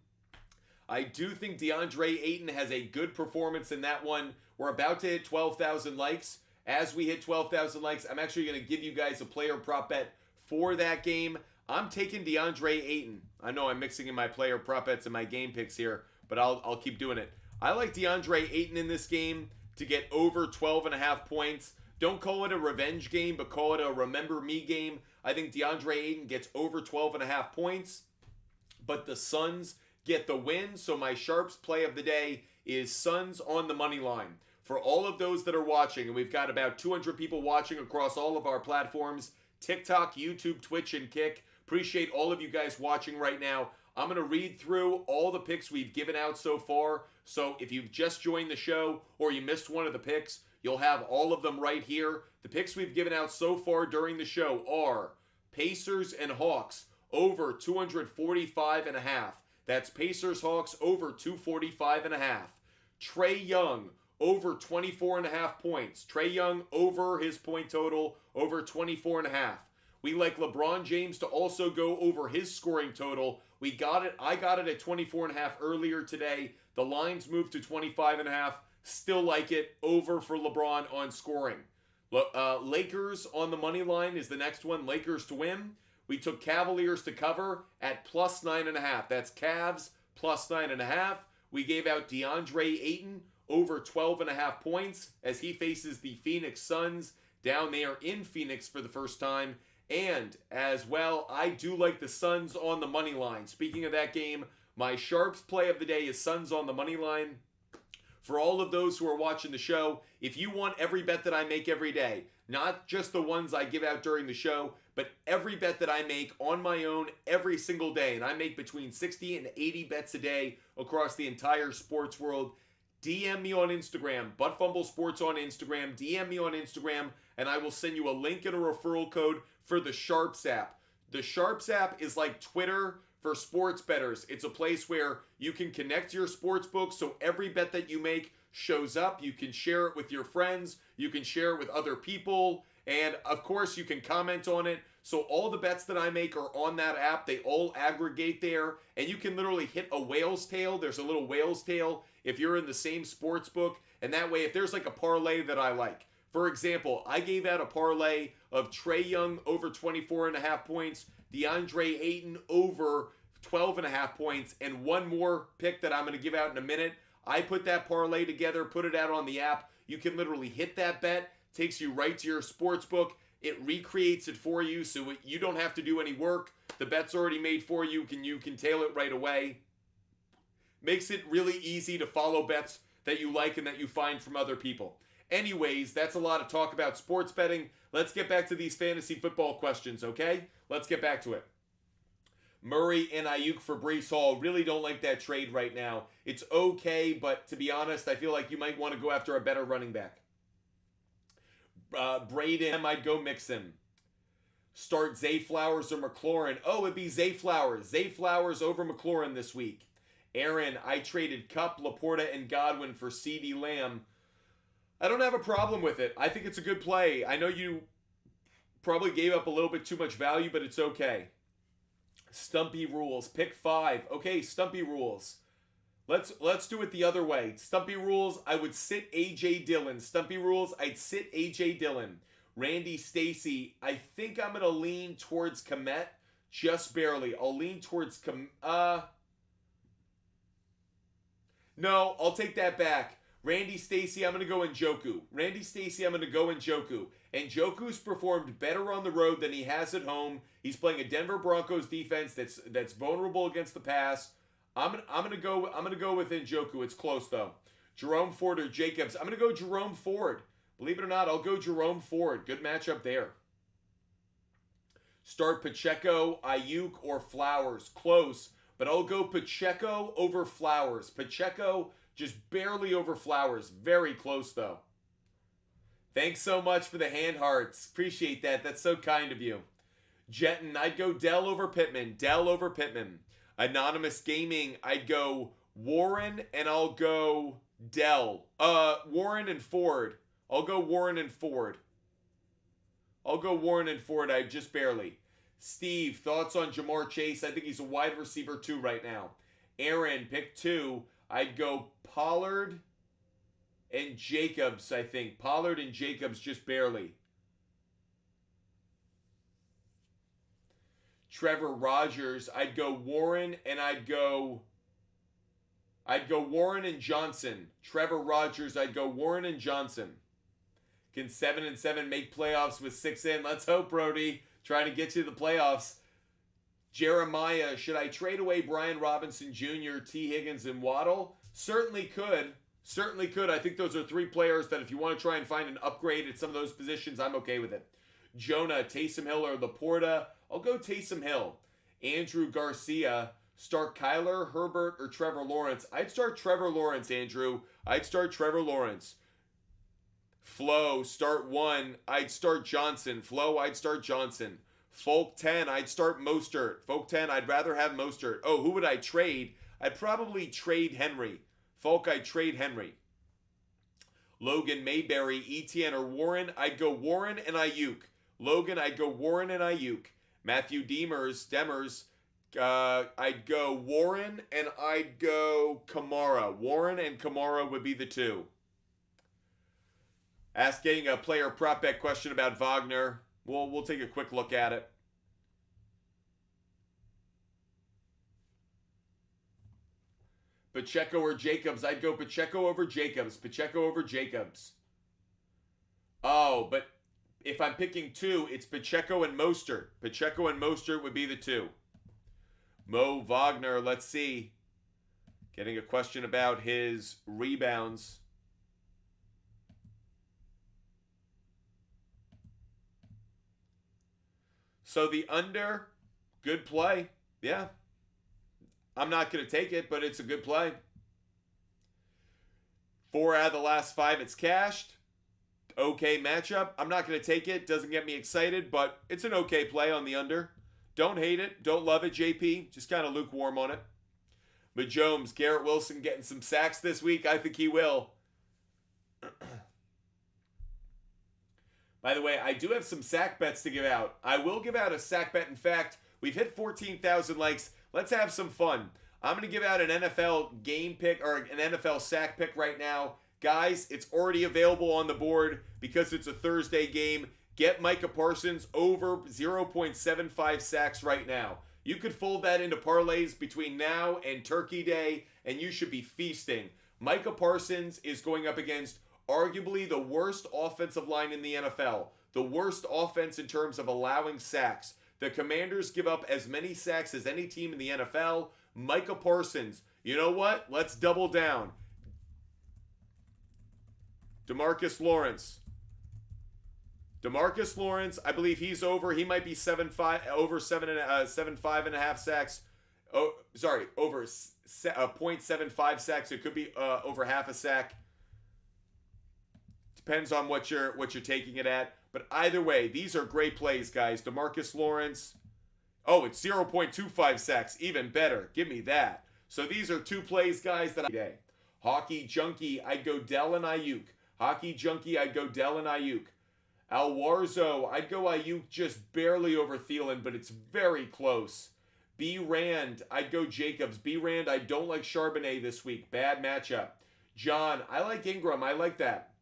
I do think DeAndre Ayton has a good performance in that one. We're about to hit 12,000 likes. As we hit 12,000 likes, I'm actually going to give you guys a player prop bet for that game. I'm taking DeAndre Ayton. I know I'm mixing in my player prop bets and my game picks here, but I'll keep doing it. I like DeAndre Ayton in this game to get over 12.5 points. Don't call it a revenge game, but call it a remember me game. I think DeAndre Ayton gets over 12.5 points, but the Suns get the win. So my Sharps play of the day is Suns on the money line. For all of those that are watching, and we've got about 200 people watching across all of our platforms, TikTok, YouTube, Twitch, and Kick. Appreciate all of you guys watching right now. I'm going to read through all the picks we've given out so far. So if you've just joined the show or you missed one of the picks, you'll have all of them right here. The picks we've given out so far during the show are Pacers and Hawks over 245.5. That's Pacers Hawks over 245.5. Trae Young over 24.5 points. Trae Young over his point total over 24.5. We like LeBron James to also go over his scoring total. We got it. I got it at 24.5 earlier today. The lines moved to 25.5. Still like it. Over for LeBron on scoring. Lakers on the money line is the next one. Lakers to win. We took Cavaliers to cover at plus 9.5. That's Cavs plus 9.5. We gave out DeAndre Ayton over 12.5 points as he faces the Phoenix Suns down there in Phoenix for the first time. And as well, I do like the Suns on the money line. Speaking of that game, my Sharps play of the day is Suns on the money line. For all of those who are watching the show, if you want every bet that I make every day, not just the ones I give out during the show, but every bet that I make on my own every single day, and I make between 60 and 80 bets a day across the entire sports world, DM me on Instagram, ButtFumble Sports on Instagram, DM me on Instagram, and I will send you a link and a referral code for the SHARPZ app. The SHARPZ app is like Twitter for sports bettors. It's a place where you can connect your sports book so every bet that you make shows up. You can share it with your friends. You can share it with other people. And of course, you can comment on it. So all the bets that I make are on that app. They all aggregate there. And you can literally hit a whale's tail. There's a little whale's tail if you're in the same sports book. And that way, if there's like a parlay that I like. For example, I gave out a parlay of Trae Young over 24.5 points, DeAndre Ayton over 12.5 points, and one more pick that I'm going to give out in a minute. I put that parlay together, put it out on the app. You can literally hit that bet, takes you right to your sports book. It recreates it for you so you don't have to do any work. The bet's already made for you. You can tail it right away. Makes it really easy to follow bets that you like and that you find from other people. Anyways, that's a lot of talk about sports betting. Let's get back to these fantasy football questions, okay? Let's get back to it. Murray and Ayuk for Breece Hall. Really don't like that trade right now. It's okay, but to be honest, I feel like you might want to go after a better running back. Braden, I'd go Mixon. Start Zay Flowers or McLaurin. Oh, it'd be Zay Flowers. Zay Flowers over McLaurin this week. Aaron, I traded Kupp, Laporta, and Godwin for CeeDee Lamb. I don't have a problem with it. I think it's a good play. I know you probably gave up a little bit too much value, but it's okay. Stumpy rules. Pick 5. Okay, Stumpy rules. Let's do it the other way. Stumpy rules, I would sit A.J. Dillon. Stumpy rules, I'd sit A.J. Dillon. Randy Stacy, I think I'm going to lean towards Komet just barely. I'll lean towards No, I'll take that back. Randy Stacy, I'm going to go Njoku. Randy Stacy, I'm going to go Njoku. Njoku's performed better on the road than he has at home. He's playing a Denver Broncos defense that's vulnerable against the pass. I'm going to go with Njoku. It's close though. Jerome Ford or Jacobs. I'm going to go Jerome Ford. Believe it or not, I'll go Jerome Ford. Good matchup there. Start Pacheco, Ayuk, or Flowers. Close, but I'll go Pacheco over Flowers. Pacheco just barely over Flowers. Very close, though. Thanks so much for the hand hearts. Appreciate that. That's so kind of you. Jetton, I'd go Dell over Pittman. Dell over Pittman. Anonymous Gaming, I'd go Warren, and I'll go Dell. Warren and Ford. I'll go Warren and Ford. I just barely. Steve, thoughts on Jamar Chase? I think he's a wide receiver 2 right now. Aaron, pick 2. I'd go Pollard and Jacobs, I think. Pollard and Jacobs just barely. Trevor Rogers, I'd go Warren and I'd go Warren and Johnson. Trevor Rogers, I'd go Warren and Johnson. Can 7-7 make playoffs with 6 in? Let's hope, Brody. Trying to get you to the playoffs. Jeremiah, should I trade away Brian Robinson Jr., T. Higgins, and Waddle? Certainly could. I think those are 3 players that if you want to try and find an upgrade at some of those positions, I'm okay with it. Jonah, Taysom Hill, or Laporta? I'll go Taysom Hill. Andrew Garcia, start Kyler, Herbert, or Trevor Lawrence? I'd start Trevor Lawrence, Andrew. I'd start Trevor Lawrence. Flo, start 1. I'd start Johnson. Flo, I'd start Johnson. Folk 10, I'd start Mostert. Folk 10, I'd rather have Mostert. Oh, who would I trade? I'd probably trade Henry. Folk, I'd trade Henry. Logan Mayberry, Etienne, or Warren? I'd go Warren and Ayuk. Logan, I'd go Warren and Ayuk. Matthew Demers, I'd go Warren and I'd go Kamara. Warren and Kamara would be the 2. Asking a player prop bet question about Wagner. We'll take a quick look at it. Pacheco or Jacobs? I'd go Pacheco over Jacobs. Oh, but if I'm picking 2, it's Pacheco and Mostert. Pacheco and Mostert would be the 2. Mo Wagner, let's see. Getting a question about his rebounds. So the under, good play. Yeah. I'm not going to take it, but it's a good play. 4 out of the last 5, it's cashed. Okay matchup. I'm not going to take it. Doesn't get me excited, but it's an okay play on the under. Don't hate it. Don't love it, JP. Just kind of lukewarm on it. But Jones, Garrett Wilson getting some sacks this week. I think he will. By the way, I do have some sack bets to give out. I will give out a sack bet. In fact, we've hit 14,000 likes. Let's have some fun. I'm going to give out an NFL game pick or an NFL sack pick right now. Guys, it's already available on the board because it's a Thursday game. Get Micah Parsons over 0.75 sacks right now. You could fold that into parlays between now and Turkey Day, and you should be feasting. Micah Parsons is going up against arguably the worst offensive line in the NFL. The worst offense in terms of allowing sacks. The Commanders give up as many sacks as any team in the NFL. Micah Parsons, you know what? Let's double down. DeMarcus Lawrence, I believe he's over. He might be 7.5 over 7.5 sacks. Oh, sorry, over 0.75 sacks. It could be over half a sack. Depends on what you're taking it at. But either way, these are great plays, guys. DeMarcus Lawrence. Oh, it's 0.25 sacks. Even better. Give me that. So these are 2 plays, guys, that I Hockey Junkie, I'd go Dell and Ayuk. Hockey Junkie, I'd go Dell and Ayuk. Alwarzo, I'd go Ayuk just barely over Thielen, but it's very close. B. Rand, I'd go Jacobs. B. Rand, I don't like Charbonnet this week. Bad matchup. John, I like Ingram. I like that.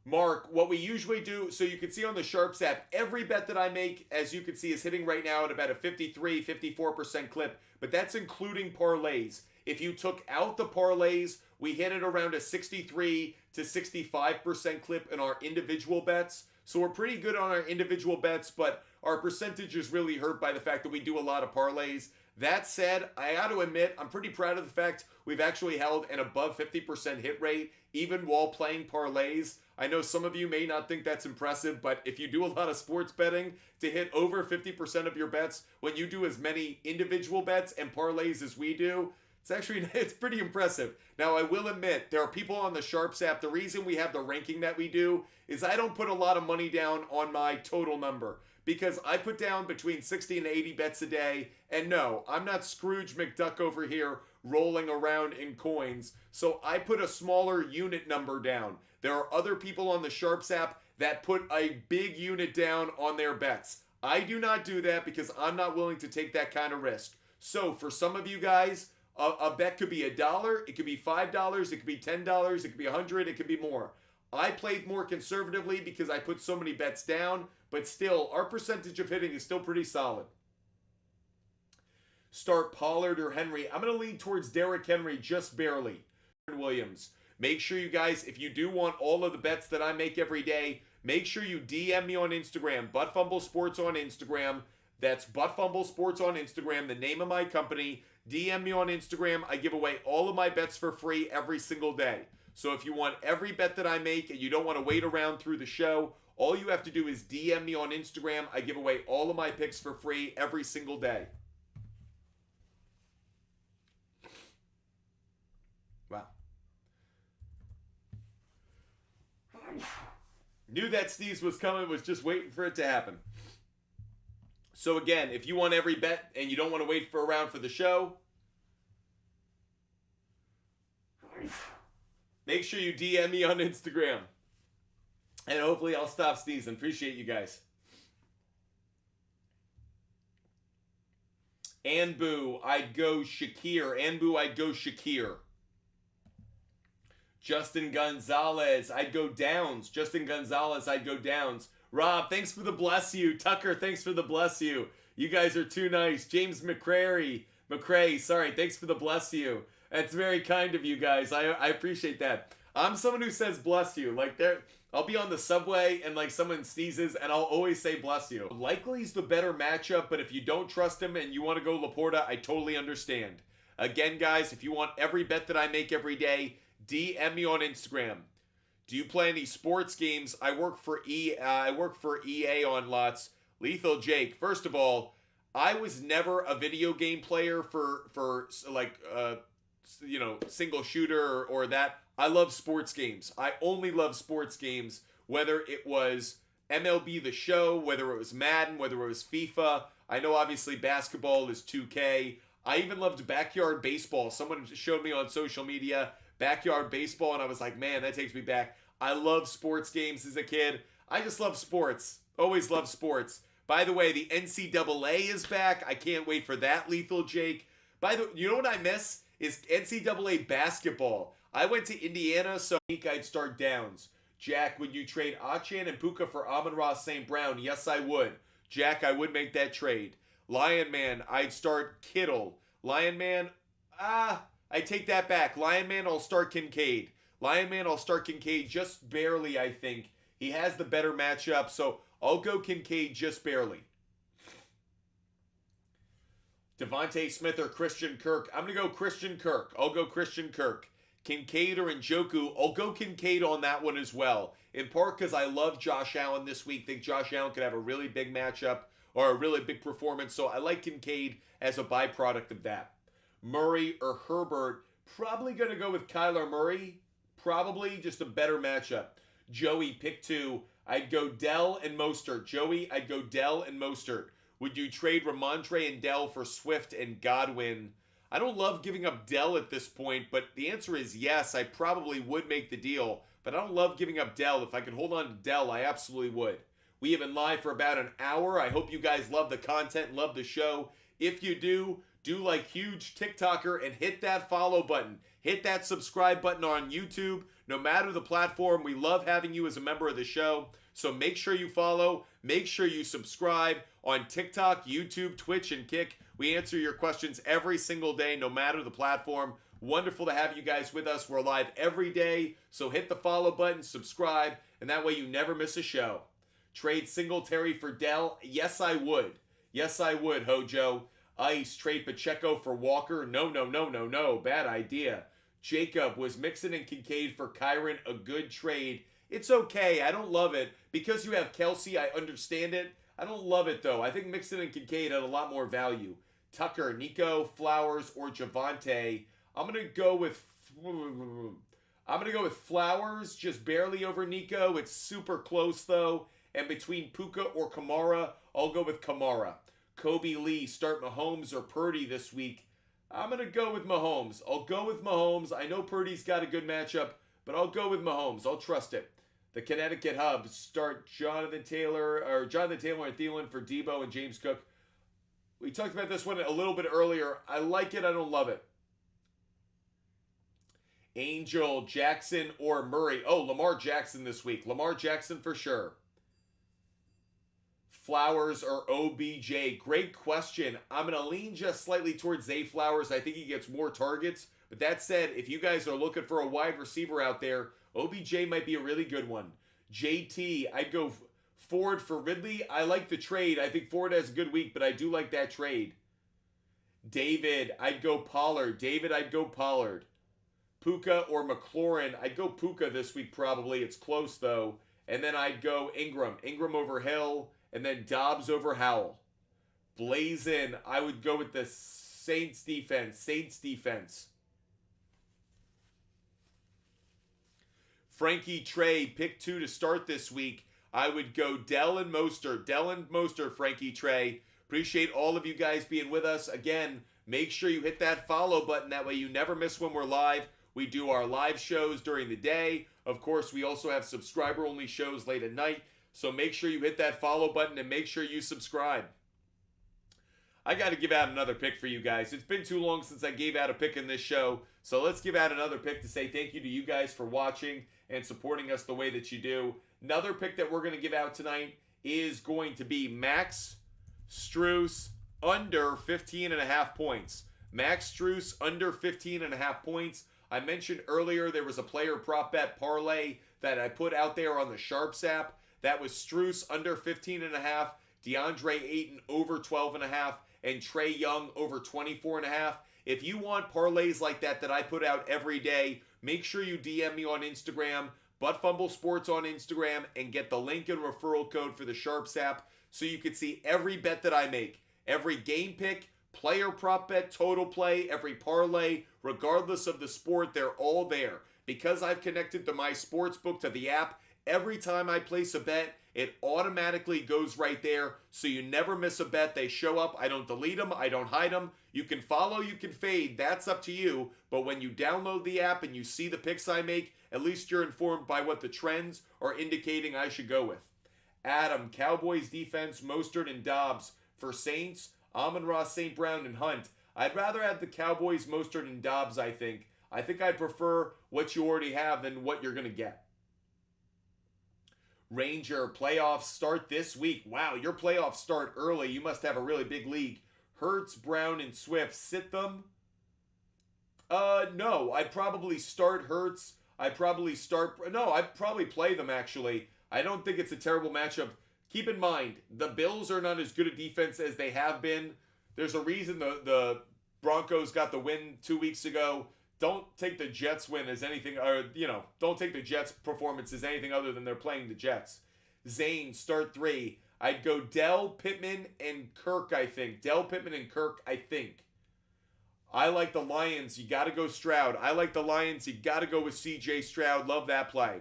Mark, what we usually do, so you can see on the SHARPZ app, every bet that I make, as you can see, is hitting right now at about a 53, 54% clip, but that's including parlays. If you took out the parlays, we hit it around a 63 to 65% clip in our individual bets. So we're pretty good on our individual bets, but our percentage is really hurt by the fact that we do a lot of parlays. That said, I got to admit, I'm pretty proud of the fact we've actually held an above 50% hit rate, even while playing parlays. I know some of you may not think that's impressive, but if you do a lot of sports betting, to hit over 50% of your bets when you do as many individual bets and parlays as we do, it's pretty impressive. Now, I will admit, there are people on the SHARPZ app. The reason we have the ranking that we do is I don't put a lot of money down on my total number because I put down between 60 and 80 bets a day. And no, I'm not Scrooge McDuck over here rolling around in coins. So I put a smaller unit number down. There are other people on the SHARPZ app that put a big unit down on their bets. I do not do that because I'm not willing to take that kind of risk. So for some of you guys, a bet could be $1, it could be $5, it could be $10, it could be $100, it could be more. I played more conservatively because I put so many bets down, but still, our percentage of hitting is still pretty solid. Start Pollard or Henry. I'm going to lean towards Derrick Henry just barely. Williams. Make sure you guys, if you do want all of the bets that I make every day, make sure you DM me on Instagram, Buttfumble Sports on Instagram. That's Buttfumble Sports on Instagram, the name of my company. DM me on Instagram. I give away all of my bets for free every single day. So if you want every bet that I make and you don't want to wait around through the show, all you have to do is DM me on Instagram. I give away all of my picks for free every single day. Wow. Knew that sneeze was coming, was just waiting for it to happen. So again, if you want every bet and you don't want to wait around for the show, make sure you DM me on Instagram. And hopefully I'll stop sneezing. Appreciate you guys. Anbu, I'd go Shakir. Anbu, I'd go Shakir. Justin Gonzalez, I'd go Downs. Justin Gonzalez, I'd go Downs. Rob, thanks for the bless you. Tucker, thanks for the bless you. You guys are too nice. James McCray, sorry, thanks for the bless you. That's very kind of you guys. I appreciate that. I'm someone who says bless you. Like I'll be on the subway and like someone sneezes and I'll always say bless you. Likely's the better matchup, but if you don't trust him and you want to go Laporta, I totally understand. Again, guys, if you want every bet that I make every day, DM me on Instagram. Do you play any sports games? I work for EA on lots. Lethal Jake. First of all, I was never a video game player for like single shooter or that. I love sports games. I only love sports games, whether it was MLB The Show, whether it was Madden, whether it was FIFA. I know obviously basketball is 2K. I even loved backyard baseball. Someone showed me on social media backyard baseball, and I was like, man, that takes me back. I love sports games as a kid. I just love sports. Always love sports. By the way, the NCAA is back. I can't wait for that, Lethal Jake. You know what I miss is NCAA basketball. I went to Indiana, so I'd start Downs. Jack, would you trade Achan and Puka for Amon-Ra St. Brown? Yes, I would. Jack, I would make that trade. Lion Man, I'd start Kittle. Lion Man, I take that back. Lion Man, I'll start Kincaid. Lion Man, I'll start Kincaid just barely, I think. He has the better matchup, so I'll go Kincaid just barely. Devontae Smith or Christian Kirk? I'm going to go Christian Kirk. I'll go Christian Kirk. Kincaid or Njoku? I'll go Kincaid on that one as well. In part because I love Josh Allen this week. Think Josh Allen could have a really big matchup or a really big performance. So I like Kincaid as a byproduct of that. Murray or Herbert? Probably going to go with Kyler Murray. Probably just a better matchup. Joey, pick two. I'd go Dell and Mostert. Joey, I'd go Dell and Mostert. Would you trade Ramondre and Dell for Swift and Godwin? I don't love giving up Dell at this point, but the answer is yes. I probably would make the deal, but I don't love giving up Dell. If I could hold on to Dell, I absolutely would. We have been live for about an hour. I hope you guys love the content and love the show. If you do like huge TikToker and hit that follow button. Hit that subscribe button on YouTube. No matter the platform, we love having you as a member of the show. So make sure you follow. Make sure you subscribe on TikTok, YouTube, Twitch, and Kick. We answer your questions every single day, no matter the platform. Wonderful to have you guys with us. We're live every day. So hit the follow button, subscribe, and that way you never miss a show. Trade Singletary for Dell? Yes, I would. Yes, I would, Hojo. Ice, trade Pacheco for Walker? No. Bad idea. Jacob, was Mixon and Kincaid for Kyron a good trade? It's okay. I don't love it. Because you have Kelsey, I understand it. I don't love it, though. I think Mixon and Kincaid had a lot more value. Tucker, Nico, Flowers, or Javonte? I'm going to go with Flowers, just barely over Nico. It's super close, though. And between Puka or Kamara, I'll go with Kamara. Kobe Lee, start Mahomes or Purdy this week? I'm going to go with Mahomes. I'll go with Mahomes. I know Purdy's got a good matchup, but I'll go with Mahomes. I'll trust it. The Connecticut Hub, start Jonathan Taylor and Thielen for Debo and James Cook. We talked about this one a little bit earlier. I like it. I don't love it. Angel, Jackson, or Murray? Oh, Lamar Jackson this week. Lamar Jackson for sure. Flowers or OBJ? Great question. I'm going to lean just slightly towards Zay Flowers. I think he gets more targets. But that said, if you guys are looking for a wide receiver out there, OBJ might be a really good one. JT, I'd go Ford for Ridley. I like the trade. I think Ford has a good week, but I do like that trade. David, I'd go Pollard. Puka or McLaurin? I'd go Puka this week probably. It's close though. And then I'd go Ingram. Ingram over Hill. And then Dobbs over Howell. Blazin, I would go with the Saints defense. Frankie Trey, pick two to start this week. I would go Dell and Mostert, Frankie Trey. Appreciate all of you guys being with us. Again, make sure you hit that follow button. That way you never miss when we're live. We do our live shows during the day. Of course, we also have subscriber-only shows late at night. So make sure you hit that follow button and make sure you subscribe. I got to give out another pick for you guys. It's been too long since I gave out a pick in this show. So let's give out another pick to say thank you to you guys for watching and supporting us the way that you do. Another pick that we're going to give out tonight is going to be Max Strus under 15.5 points. Max Strus under 15.5 points. I mentioned earlier there was a player prop bet parlay that I put out there on the SHARPZ app. That was Strus under 15.5, DeAndre Ayton over 12.5, and Trey Young over 24.5. If you want parlays like that I put out every day, make sure you DM me on Instagram, Butt Sports on Instagram, and get the link and referral code for the SHARPZ app so you can see every bet that I make, every game pick, player prop bet, total play, every parlay, regardless of the sport, they're all there. Because I've connected to my sportsbook to the app, every time I place a bet, it automatically goes right there, so you never miss a bet. They show up. I don't delete them. I don't hide them. You can follow, you can fade. That's up to you. But when you download the app and you see the picks I make, at least you're informed by what the trends are indicating I should go with. Adam, Cowboys defense, Mostert and Dobbs. For Saints, Amon-Ra, St. Brown, and Hunt. I'd rather have the Cowboys, Mostert, and Dobbs, I think. I think I prefer what you already have than what you're going to get. Ranger, playoffs start this week. Wow, your playoffs start early. You must have a really big league. Hurts, Brown, and Swift. Sit them? No. I'd probably start Hurts. I'd probably play them, actually. I don't think it's a terrible matchup. Keep in mind, the Bills are not as good a defense as they have been. There's a reason the Broncos got the win 2 weeks ago. Don't take the Jets win as anything, don't take the Jets performance as anything other than they're playing the Jets. Zane, start 3. I'd go Dell, Pittman, and Kirk, I think. Dell, Pittman, and Kirk, I think. I like the Lions. You got to go Stroud. I like the Lions. You got to go with C.J. Stroud. Love that play.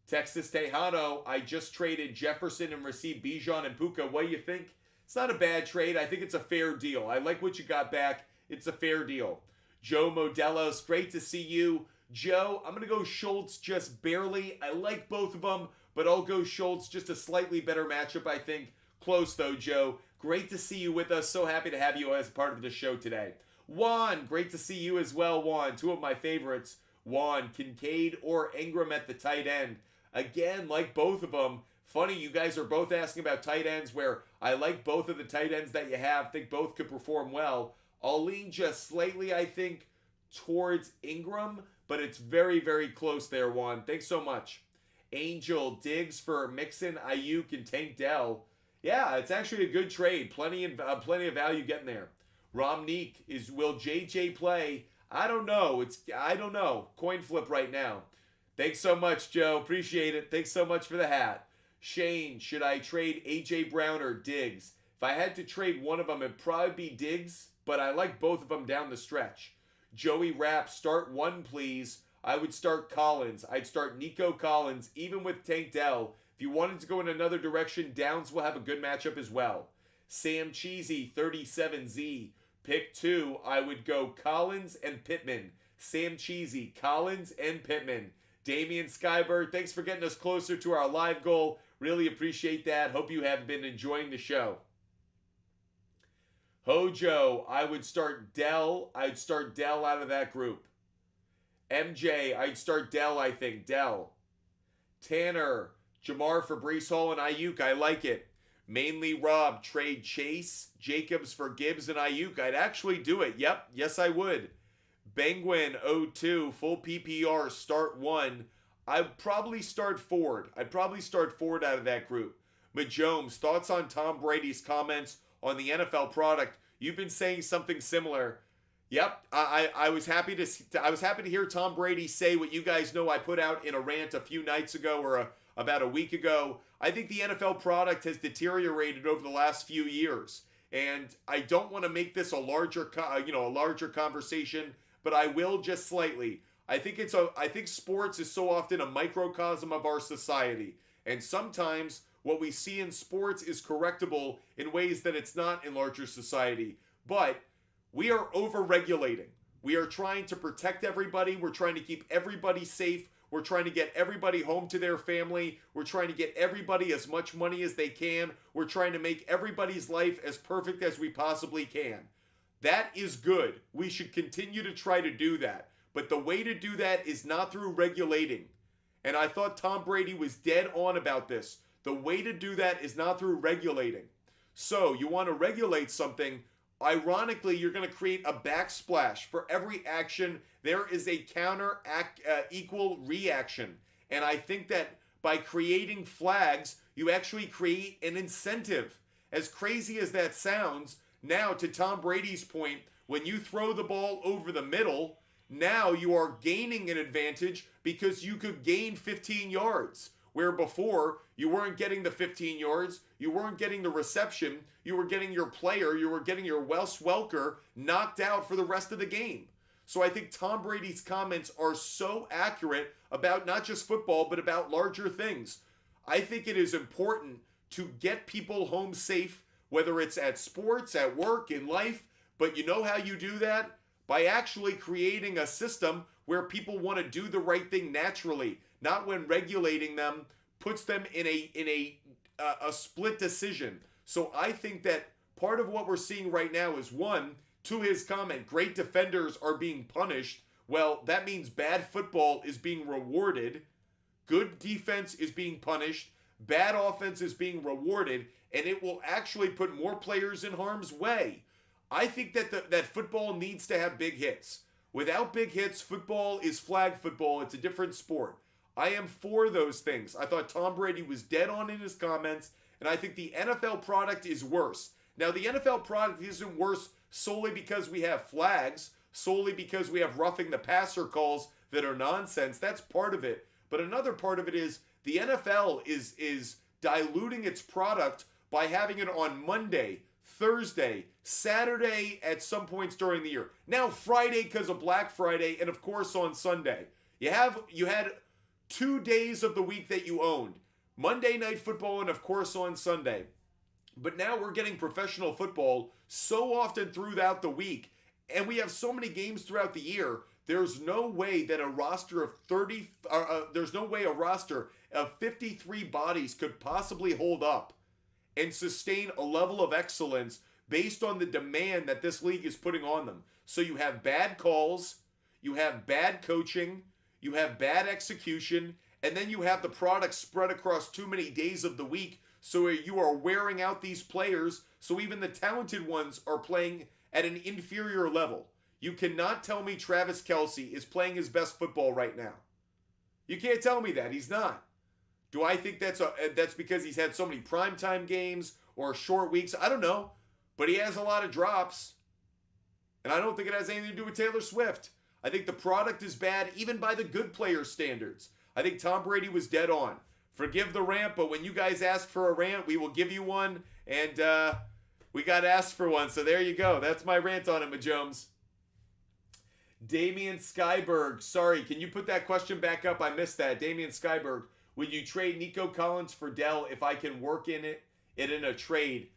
Texas Tejano, I just traded Jefferson and received Bijan and Puka. What do you think? It's not a bad trade. I think it's a fair deal. I like what you got back. It's a fair deal. Joe Modelos, great to see you. Joe, I'm going to go Schultz just barely. I like both of them, but I'll go Schultz, just a slightly better matchup, I think. Close, though, Joe. Great to see you with us. So happy to have you as part of the show today. Juan, great to see you as well, Juan. Two of my favorites. Juan, Kincaid or Ingram at the tight end. Again, like both of them. Funny, you guys are both asking about tight ends where I like both of the tight ends that you have. Think both could perform well. I'll lean just slightly, I think, towards Ingram, but it's very, very close there, Juan. Thanks so much. Angel, Diggs for Mixon, Ayuk, and Tank Dell. Yeah, it's actually a good trade. Plenty of value getting there. Romneek, will JJ play? I don't know. Coin flip right now. Thanks so much, Joe. Appreciate it. Thanks so much for the hat. Shane, should I trade A.J. Brown or Diggs? If I had to trade one of them, it'd probably be Diggs, but I like both of them down the stretch. Joey Rapp, start one, please. I would start Collins. I'd start Nico Collins, even with Tank Dell. If you wanted to go in another direction, Downs will have a good matchup as well. Sam Cheesy, 37Z. Pick 2, I would go Collins and Pittman. Sam Cheesy, Collins and Pittman. Damian Skybird, thanks for getting us closer to our live goal. Really appreciate that. Hope you have been enjoying the show. Hojo, I would start Dell. I'd start Dell out of that group. MJ, I'd start Dell, I think. Dell. Tanner, Jamar for Breece Hall and Ayuk. I like it. Mainly Rob, trade Chase, Jacobs for Gibbs and Ayuk. I'd actually do it. Yep. Yes, I would. Penguin 02, full PPR, start 1. I'd probably start Ford. I'd probably start Ford out of that group. Majomes, thoughts on Tom Brady's comments on the NFL product? You've been saying something similar. Yep, I was happy to hear Tom Brady say what you guys know I put out in a rant a few nights ago or about a week ago. I think the NFL product has deteriorated over the last few years, and I don't want to make this a larger conversation, but I will just slightly. I think sports is so often a microcosm of our society, and sometimes what we see in sports is correctable in ways that it's not in larger society. But we are over-regulating. We are trying to protect everybody. We're trying to keep everybody safe. We're trying to get everybody home to their family. We're trying to get everybody as much money as they can. We're trying to make everybody's life as perfect as we possibly can. That is good. We should continue to try to do that. But the way to do that is not through regulating. And I thought Tom Brady was dead on about this. The way to do that is not through regulating. So you want to regulate something. Ironically, you're going to create a backsplash. For every action, there is a equal reaction. And I think that by creating flags, you actually create an incentive. As crazy as that sounds, Now, to Tom Brady's point, when you throw the ball over the middle, now you are gaining an advantage because you could gain 15 yards. Where before, you weren't getting the 15 yards, you weren't getting the reception, you were getting your player, you were getting your Wes Welker knocked out for the rest of the game. So I think Tom Brady's comments are so accurate about not just football, but about larger things. I think it is important to get people home safe, whether it's at sports, at work, in life. But you know how you do that? By actually creating a system where people want to do the right thing naturally, not when regulating them puts them in a split decision. So I think that part of what we're seeing right now is, one, to his comment, great defenders are being punished. Well, that means bad football is being rewarded. Good defense is being punished. Bad offense is being rewarded. And it will actually put more players in harm's way. I think that that football needs to have big hits. Without big hits, football is flag football. It's a different sport. I am for those things. I thought Tom Brady was dead on in his comments, and I think the NFL product is worse. Now, the NFL product isn't worse solely because we have flags, solely because we have roughing the passer calls that are nonsense. That's part of it. But another part of it is the NFL is diluting its product by having it on Monday, Thursday, Saturday at some points during the year. Now Friday because of Black Friday, and of course on Sunday. You had 2 days of the week that you owned. Monday Night Football and of course on Sunday. But now we're getting professional football so often throughout the week, and we have so many games throughout the year. There's no way that a roster of 53 bodies could possibly hold up and sustain a level of excellence based on the demand that this league is putting on them. So you have bad calls, you have bad coaching, you have bad execution, and then you have the product spread across too many days of the week, so you are wearing out these players, so even the talented ones are playing at an inferior level. You cannot tell me Travis Kelce is playing his best football right now. You can't tell me that. He's not. Do I think that's because he's had so many primetime games or short weeks? I don't know. But he has a lot of drops. And I don't think it has anything to do with Taylor Swift. I think the product is bad even by the good player standards. I think Tom Brady was dead on. Forgive the rant, but when you guys ask for a rant, we will give you one. And we got asked for one, so there you go. That's my rant on it, Majomes. Damian Skyberg. Sorry, can you put that question back up? I missed that. Damian Skyberg. Would you trade Nico Collins for Dell if I can work in it in a trade?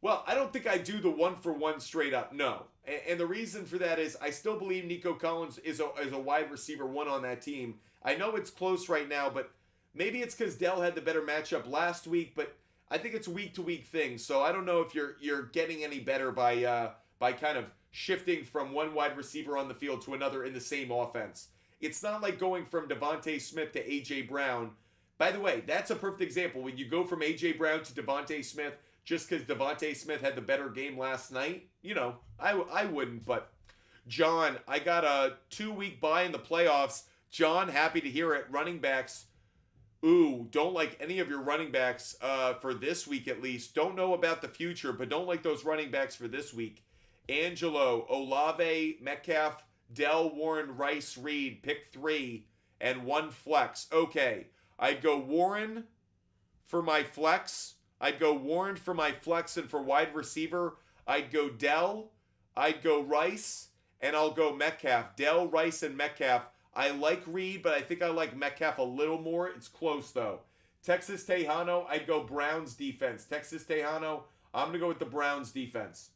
Well, I don't think I do the 1-for-1 straight up. No. And the reason for that is I still believe Nico Collins is a wide receiver one on that team. I know it's close right now, but maybe it's because Dell had the better matchup last week, but I think it's a week-to-week thing. So I don't know if you're getting any better by kind of shifting from one wide receiver on the field to another in the same offense. It's not like going from Devontae Smith to A.J. Brown. By the way, that's a perfect example. When you go from A.J. Brown to Devontae Smith just because Devontae Smith had the better game last night, I wouldn't. But John, I got a 2-week bye in the playoffs. John, happy to hear it. Running backs. Ooh, don't like any of your running backs for this week at least. Don't know about the future, but don't like those running backs for this week. Angelo, Olave, Metcalf, Dell, Warren, Rice, Reed. Pick 3 and 1 flex. Okay. I'd go Warren for my flex. I'd go Warren for my flex, and for wide receiver, I'd go Dell, I'd go Rice, and I'll go Metcalf. Dell, Rice, and Metcalf. I like Reed, but I think I like Metcalf a little more. It's close, though. Texas Tejano, I'd go Browns defense. Texas Tejano, I'm going to go with the Browns defense.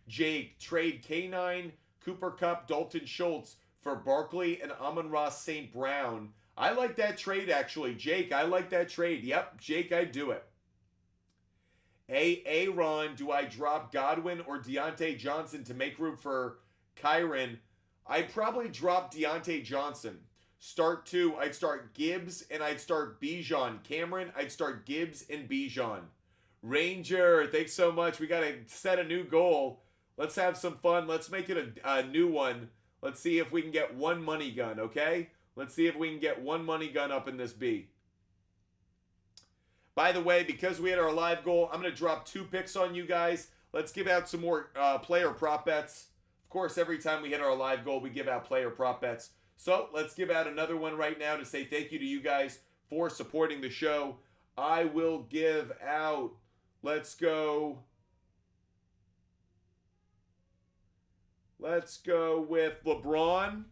Jake, trade K9, Cooper Kupp, Dalton Schultz for Barkley and Amon-Ra St. Brown. I like that trade, actually. Jake, I like that trade. Yep, Jake, I'd do it. Ron, do I drop Godwin or Deontay Johnson to make room for Kyron? I'd probably drop Deontay Johnson. Start 2, I'd start Gibbs and I'd start Bijan. Cameron, I'd start Gibbs and Bijan. Ranger, thanks so much. We got to set a new goal. Let's have some fun. Let's make it a new one. Let's see if we can get one money gun, okay? Let's see if we can get one money gun up in this B. By the way, because we had our live goal, I'm going to drop 2 picks on you guys. Let's give out some more player prop bets. Of course, every time we hit our live goal, we give out player prop bets. So let's give out another one right now to say thank you to you guys for supporting the show. I will give out, let's go with LeBron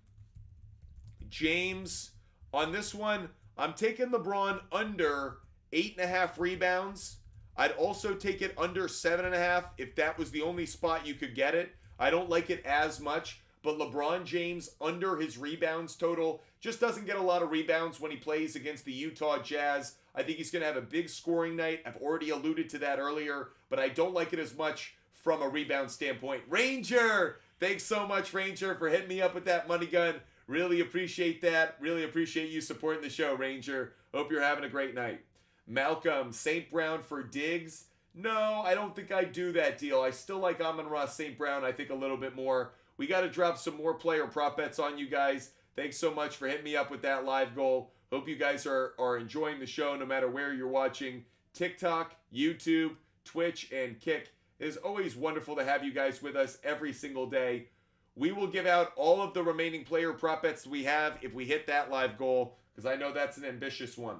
James. On this one, I'm taking LeBron under 8.5 rebounds. I'd also take it under 7.5 if that was the only spot you could get it. I don't like it as much, but LeBron James under his rebounds total just doesn't get a lot of rebounds when he plays against the Utah Jazz. I think he's going to have a big scoring night. I've already alluded to that earlier, but I don't like it as much from a rebound standpoint. Ranger, thanks so much, Ranger, for hitting me up with that money gun. Really appreciate that. Really appreciate you supporting the show, Ranger. Hope you're having a great night. Malcolm, St. Brown for Diggs. No, I don't think I'd do that deal. I still like Amon-Ra St. Brown, I think, a little bit more. We got to drop some more player prop bets on you guys. Thanks so much for hitting me up with that live goal. Hope you guys are enjoying the show no matter where you're watching. TikTok, YouTube, Twitch, and Kick. It is always wonderful to have you guys with us every single day. We will give out all of the remaining player prop bets we have if we hit that live goal, because I know that's an ambitious one.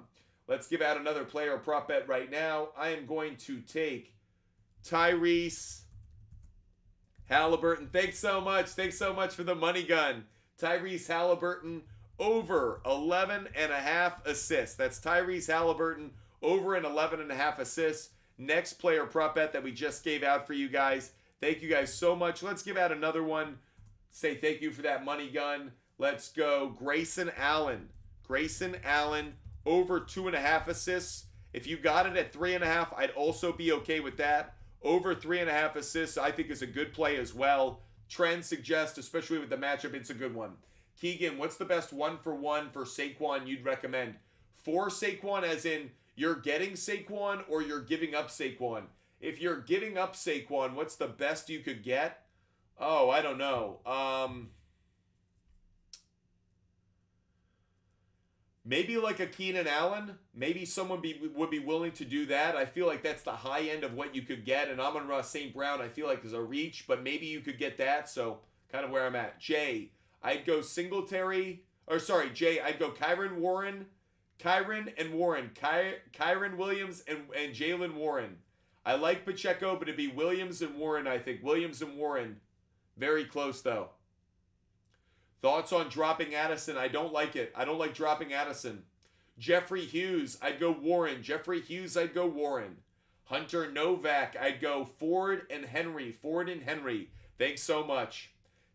Let's give out another player prop bet right now. I am going to take Tyrese Halliburton. Thanks so much. Thanks so much for the money gun. Tyrese Halliburton over 11.5 assists. That's Tyrese Halliburton over an 11.5 assists. Next player prop bet that we just gave out for you guys. Thank you guys so much. Let's give out another one. Say thank you for that money gun. Let's go Grayson Allen. Grayson Allen over 2.5 assists. If you got it at 3.5, I'd also be okay with that. Over 3.5 assists, I think is a good play as well. Trends suggest, especially with the matchup, it's a good one. Keegan, what's the best 1-for-1 for Saquon you'd recommend? For Saquon, as in you're getting Saquon or you're giving up Saquon? If you're giving up Saquon, what's the best you could get? Oh, I don't know. Maybe like a Keenan Allen. Maybe someone would be willing to do that. I feel like that's the high end of what you could get. And Amon-Ra St. Brown, I feel like is a reach, but maybe you could get that. So kind of where I'm at. Jay, I'd go Singletary. Or sorry, Jay, I'd go Kyron Williams and Jalen Warren. I like Pacheco, but it'd be Williams and Warren, I think. Williams and Warren. Very close, though. Thoughts on dropping Addison? I don't like it. I don't like dropping Addison. Jeffrey Hughes, I'd go Warren. Jeffrey Hughes, I'd go Warren. Hunter Novak, I'd go Ford and Henry. Ford and Henry. Thanks so much.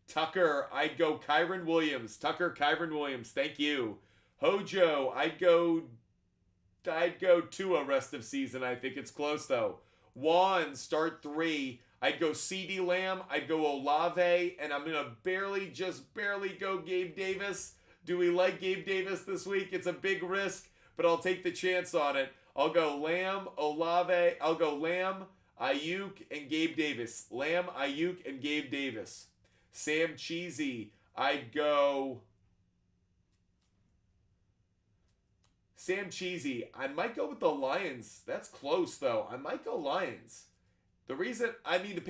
Tucker, I'd go Kyron Williams. Tucker, Kyron Williams. Thank you. Hojo, I'd go Tua rest of season. I think it's close, though. Juan, start 3. I'd go CeeDee Lamb, I'd go Olave, and I'm going to barely go Gabe Davis. Do we like Gabe Davis this week? It's a big risk, but I'll take the chance on it. I'll go Lamb, Olave, I'll go Lamb, Ayuk, and Gabe Davis. Lamb, Ayuk, and Gabe Davis. Sam Cheesy, I'd go Sam Cheesy. I might go with the Lions. That's close, though. I might go Lions. The reason, I mean, the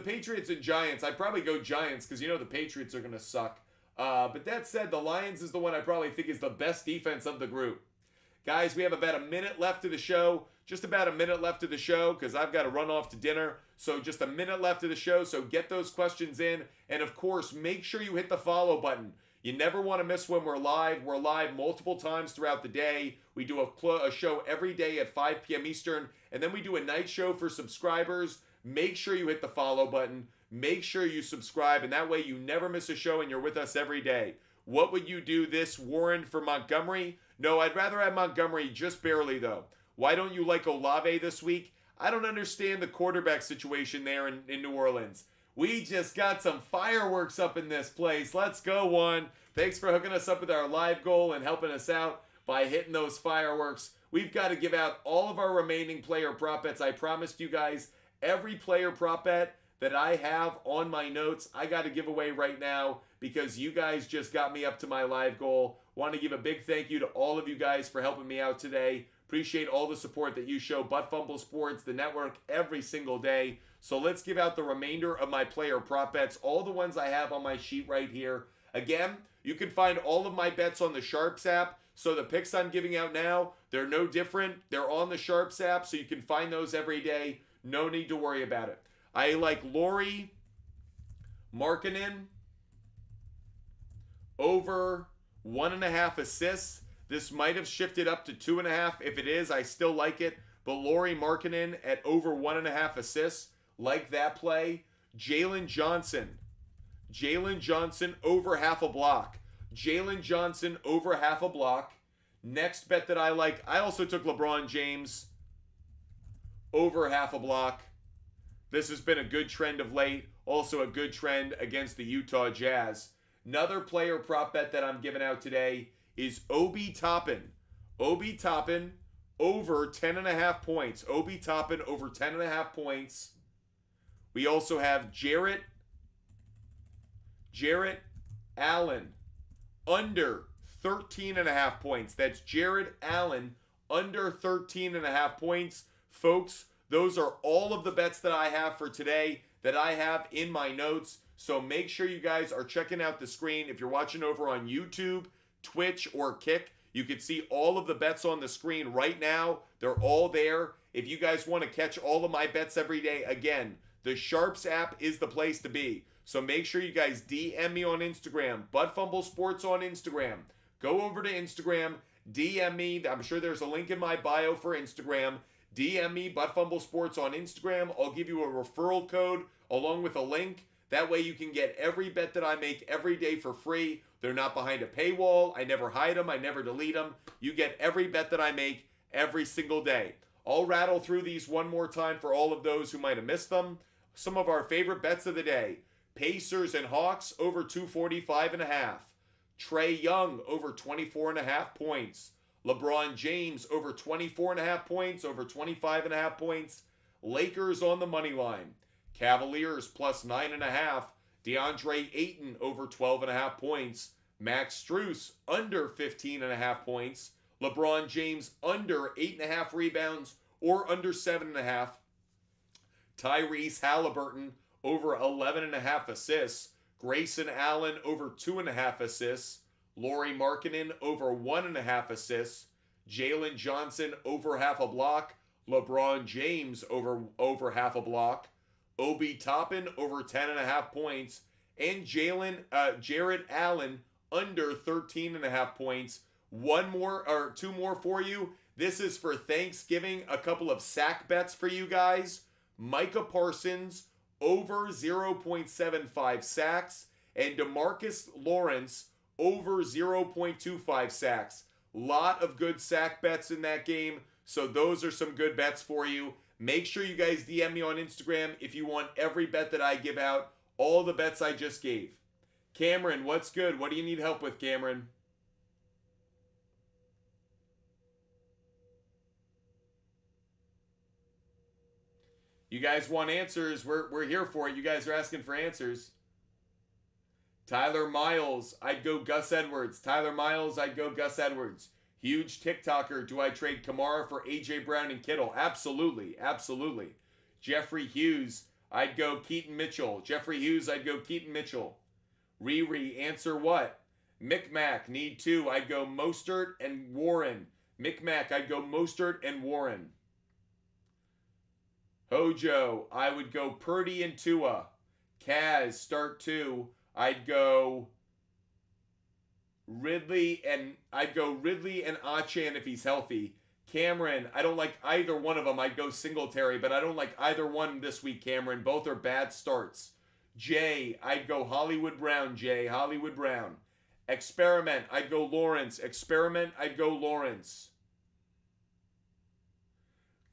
Patriots and Giants, I'd probably go Giants because, you know, the Patriots are going to suck. But that said, the Lions is the one I probably think is the best defense of the group. Guys, we have about a minute left of the show. Just about a minute left of the show because I've got to run off to dinner. So just a minute left of the show. So get those questions in. And, of course, make sure you hit the follow button. You never want to miss when we're live. We're live multiple times throughout the day. We do a show every day at 5 p.m. Eastern. And then we do a night show for subscribers. Make sure you hit the follow button. Make sure you subscribe. And that way you never miss a show and you're with us every day. What would you do this, Warren, for Montgomery? No, I'd rather have Montgomery just barely, though. Why don't you like Olave this week? I don't understand the quarterback situation there in New Orleans. We just got some fireworks up in this place. Let's go, Juan. Thanks for hooking us up with our live goal and helping us out by hitting those fireworks. We've got to give out all of our remaining player prop bets. I promised you guys every player prop bet that I have on my notes, I got to give away right now because you guys just got me up to my live goal. Want to give a big thank you to all of you guys for helping me out today. Appreciate all the support that you show Butt Fumble Sports, the network, every single day. So let's give out the remainder of my player prop bets, all the ones I have on my sheet right here. Again, you can find all of my bets on the SHARPZ app. So the picks I'm giving out now, they're no different. They're on the SHARPZ app, so you can find those every day. No need to worry about it. I like Lauri Markkanen over 1.5 assists. This might have shifted up to 2.5. If it is, I still like it. But Lauri Markkanen at over 1.5 assists, like that play. Jalen Johnson over half a block. Jalen Johnson over half a block. Next bet that I like, I also took LeBron James over half a block. This has been a good trend of late. Also a good trend against the Utah Jazz. Another player prop bet that I'm giving out today is Obi Toppin. Obi Toppin over 10.5 points. Obi Toppin over 10.5 points. We also have Jarrett Allen under 13.5 points. That's Jarrett Allen under 13.5 points. Folks, those are all of the bets that I have for today that I have in my notes. So make sure you guys are checking out the screen. If you're watching over on YouTube, Twitch, or Kick, you can see all of the bets on the screen right now. They're all there. If you guys want to catch all of my bets every day, again, the SHARPZ app is the place to be. So make sure you guys DM me on Instagram, Butt Fumble Sports on Instagram. Go over to Instagram, DM me. I'm sure there's a link in my bio for Instagram. DM me, Butt Fumble Sports on Instagram. I'll give you a referral code along with a link. That way you can get every bet that I make every day for free. They're not behind a paywall. I never hide them. I never delete them. You get every bet that I make every single day. I'll rattle through these one more time for all of those who might have missed them. Some of our favorite bets of the day. Pacers and Hawks over 245.5. Trae Young over 24.5 points. LeBron James over 24.5 points, over 25.5 points. Lakers on the money line. Cavaliers plus 9.5. DeAndre Ayton over 12.5 points. Max Strus under 15.5 points. LeBron James under 8.5 rebounds or under 7.5. Tyrese Halliburton over 11.5 assists. Grayson Allen over 2.5 assists. Lauri Markkanen over 1.5 assists. Jalen Johnson over half a block. LeBron James over half a block. Obi Toppin over 10.5 points. And Jarrett Allen under 13.5 points. Two more for you. This is for Thanksgiving. A couple of sack bets for you guys. Micah Parsons over 0.75 sacks. And DeMarcus Lawrence over 0.25 sacks. Lot of good sack bets in that game. So those are some good bets for you. Make sure you guys DM me on Instagram if you want every bet that I give out. All the bets I just gave. Cameron, what's good? What do you need help with, Cameron? You guys want answers? We're here for it. You guys are asking for answers. Tyler Miles, I'd go Gus Edwards. Tyler Miles, I'd go Gus Edwards. Huge TikToker, do I trade Kamara for A.J. Brown and Kittle? Absolutely, absolutely. Jeffrey Hughes, I'd go Keaton Mitchell. Jeffrey Hughes, I'd go Keaton Mitchell. Riri, answer what? Micmac, need two. I'd go Mostert and Warren. Micmac, I'd go Mostert and Warren. Hojo, I would go Purdy and Tua. Kaz, start two. I'd go Ridley and Achan if he's healthy. Cameron, I don't like either one of them. I'd go Singletary, but I don't like either one this week, Cameron. Both are bad starts. Jay, I'd go Hollywood Brown, Jay. Hollywood Brown. Experiment, I'd go Lawrence. Experiment, I'd go Lawrence.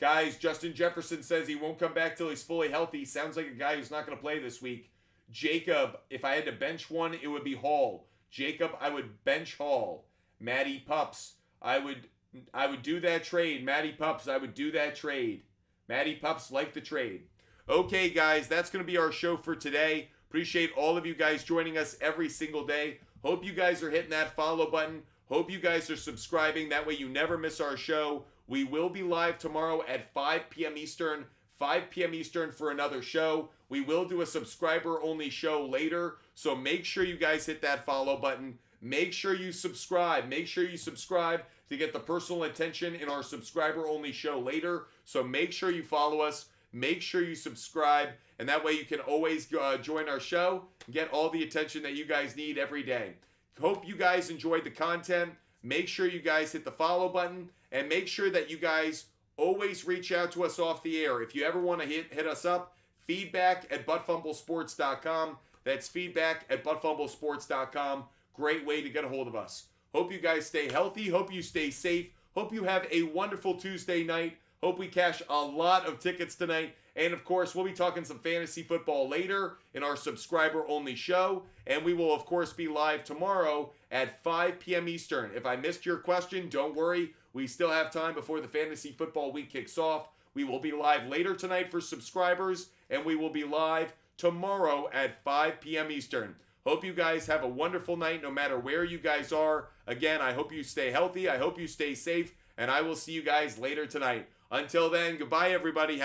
Guys, Justin Jefferson says he won't come back till he's fully healthy. Sounds like a guy who's not going to play this week. Jacob, if I had to bench one, it would be Hall. Jacob, I would bench Hall. Matty Pups, I would do that trade. Matty Pups, I would do that trade. Matty Pups like the trade. Okay, guys, that's going to be our show for today. Appreciate all of you guys joining us every single day. Hope you guys are hitting that follow button. Hope you guys are subscribing. That way you never miss our show. We will be live tomorrow at 5 p.m. Eastern. 5 p.m. Eastern for another show. We will do a subscriber-only show later, so make sure you guys hit that follow button. Make sure you subscribe. Make sure you subscribe to get the personal attention in our subscriber-only show later. So make sure you follow us. Make sure you subscribe, and that way you can always join our show and get all the attention that you guys need every day. Hope you guys enjoyed the content. Make sure you guys hit the follow button, and make sure that you guys always reach out to us off the air. If you ever want to hit us up, feedback@buttfumblesports.com. That's feedback@buttfumblesports.com. Great way to get a hold of us. Hope you guys stay healthy. Hope you stay safe. Hope you have a wonderful Tuesday night. Hope we cash a lot of tickets tonight. And of course, we'll be talking some fantasy football later in our subscriber-only show. And we will, of course, be live tomorrow at 5 p.m. Eastern. If I missed your question, don't worry. We still have time before the fantasy football week kicks off. We will be live later tonight for subscribers, and we will be live tomorrow at 5 p.m. Eastern. Hope you guys have a wonderful night no matter where you guys are. Again, I hope you stay healthy. I hope you stay safe, and I will see you guys later tonight. Until then, goodbye, everybody.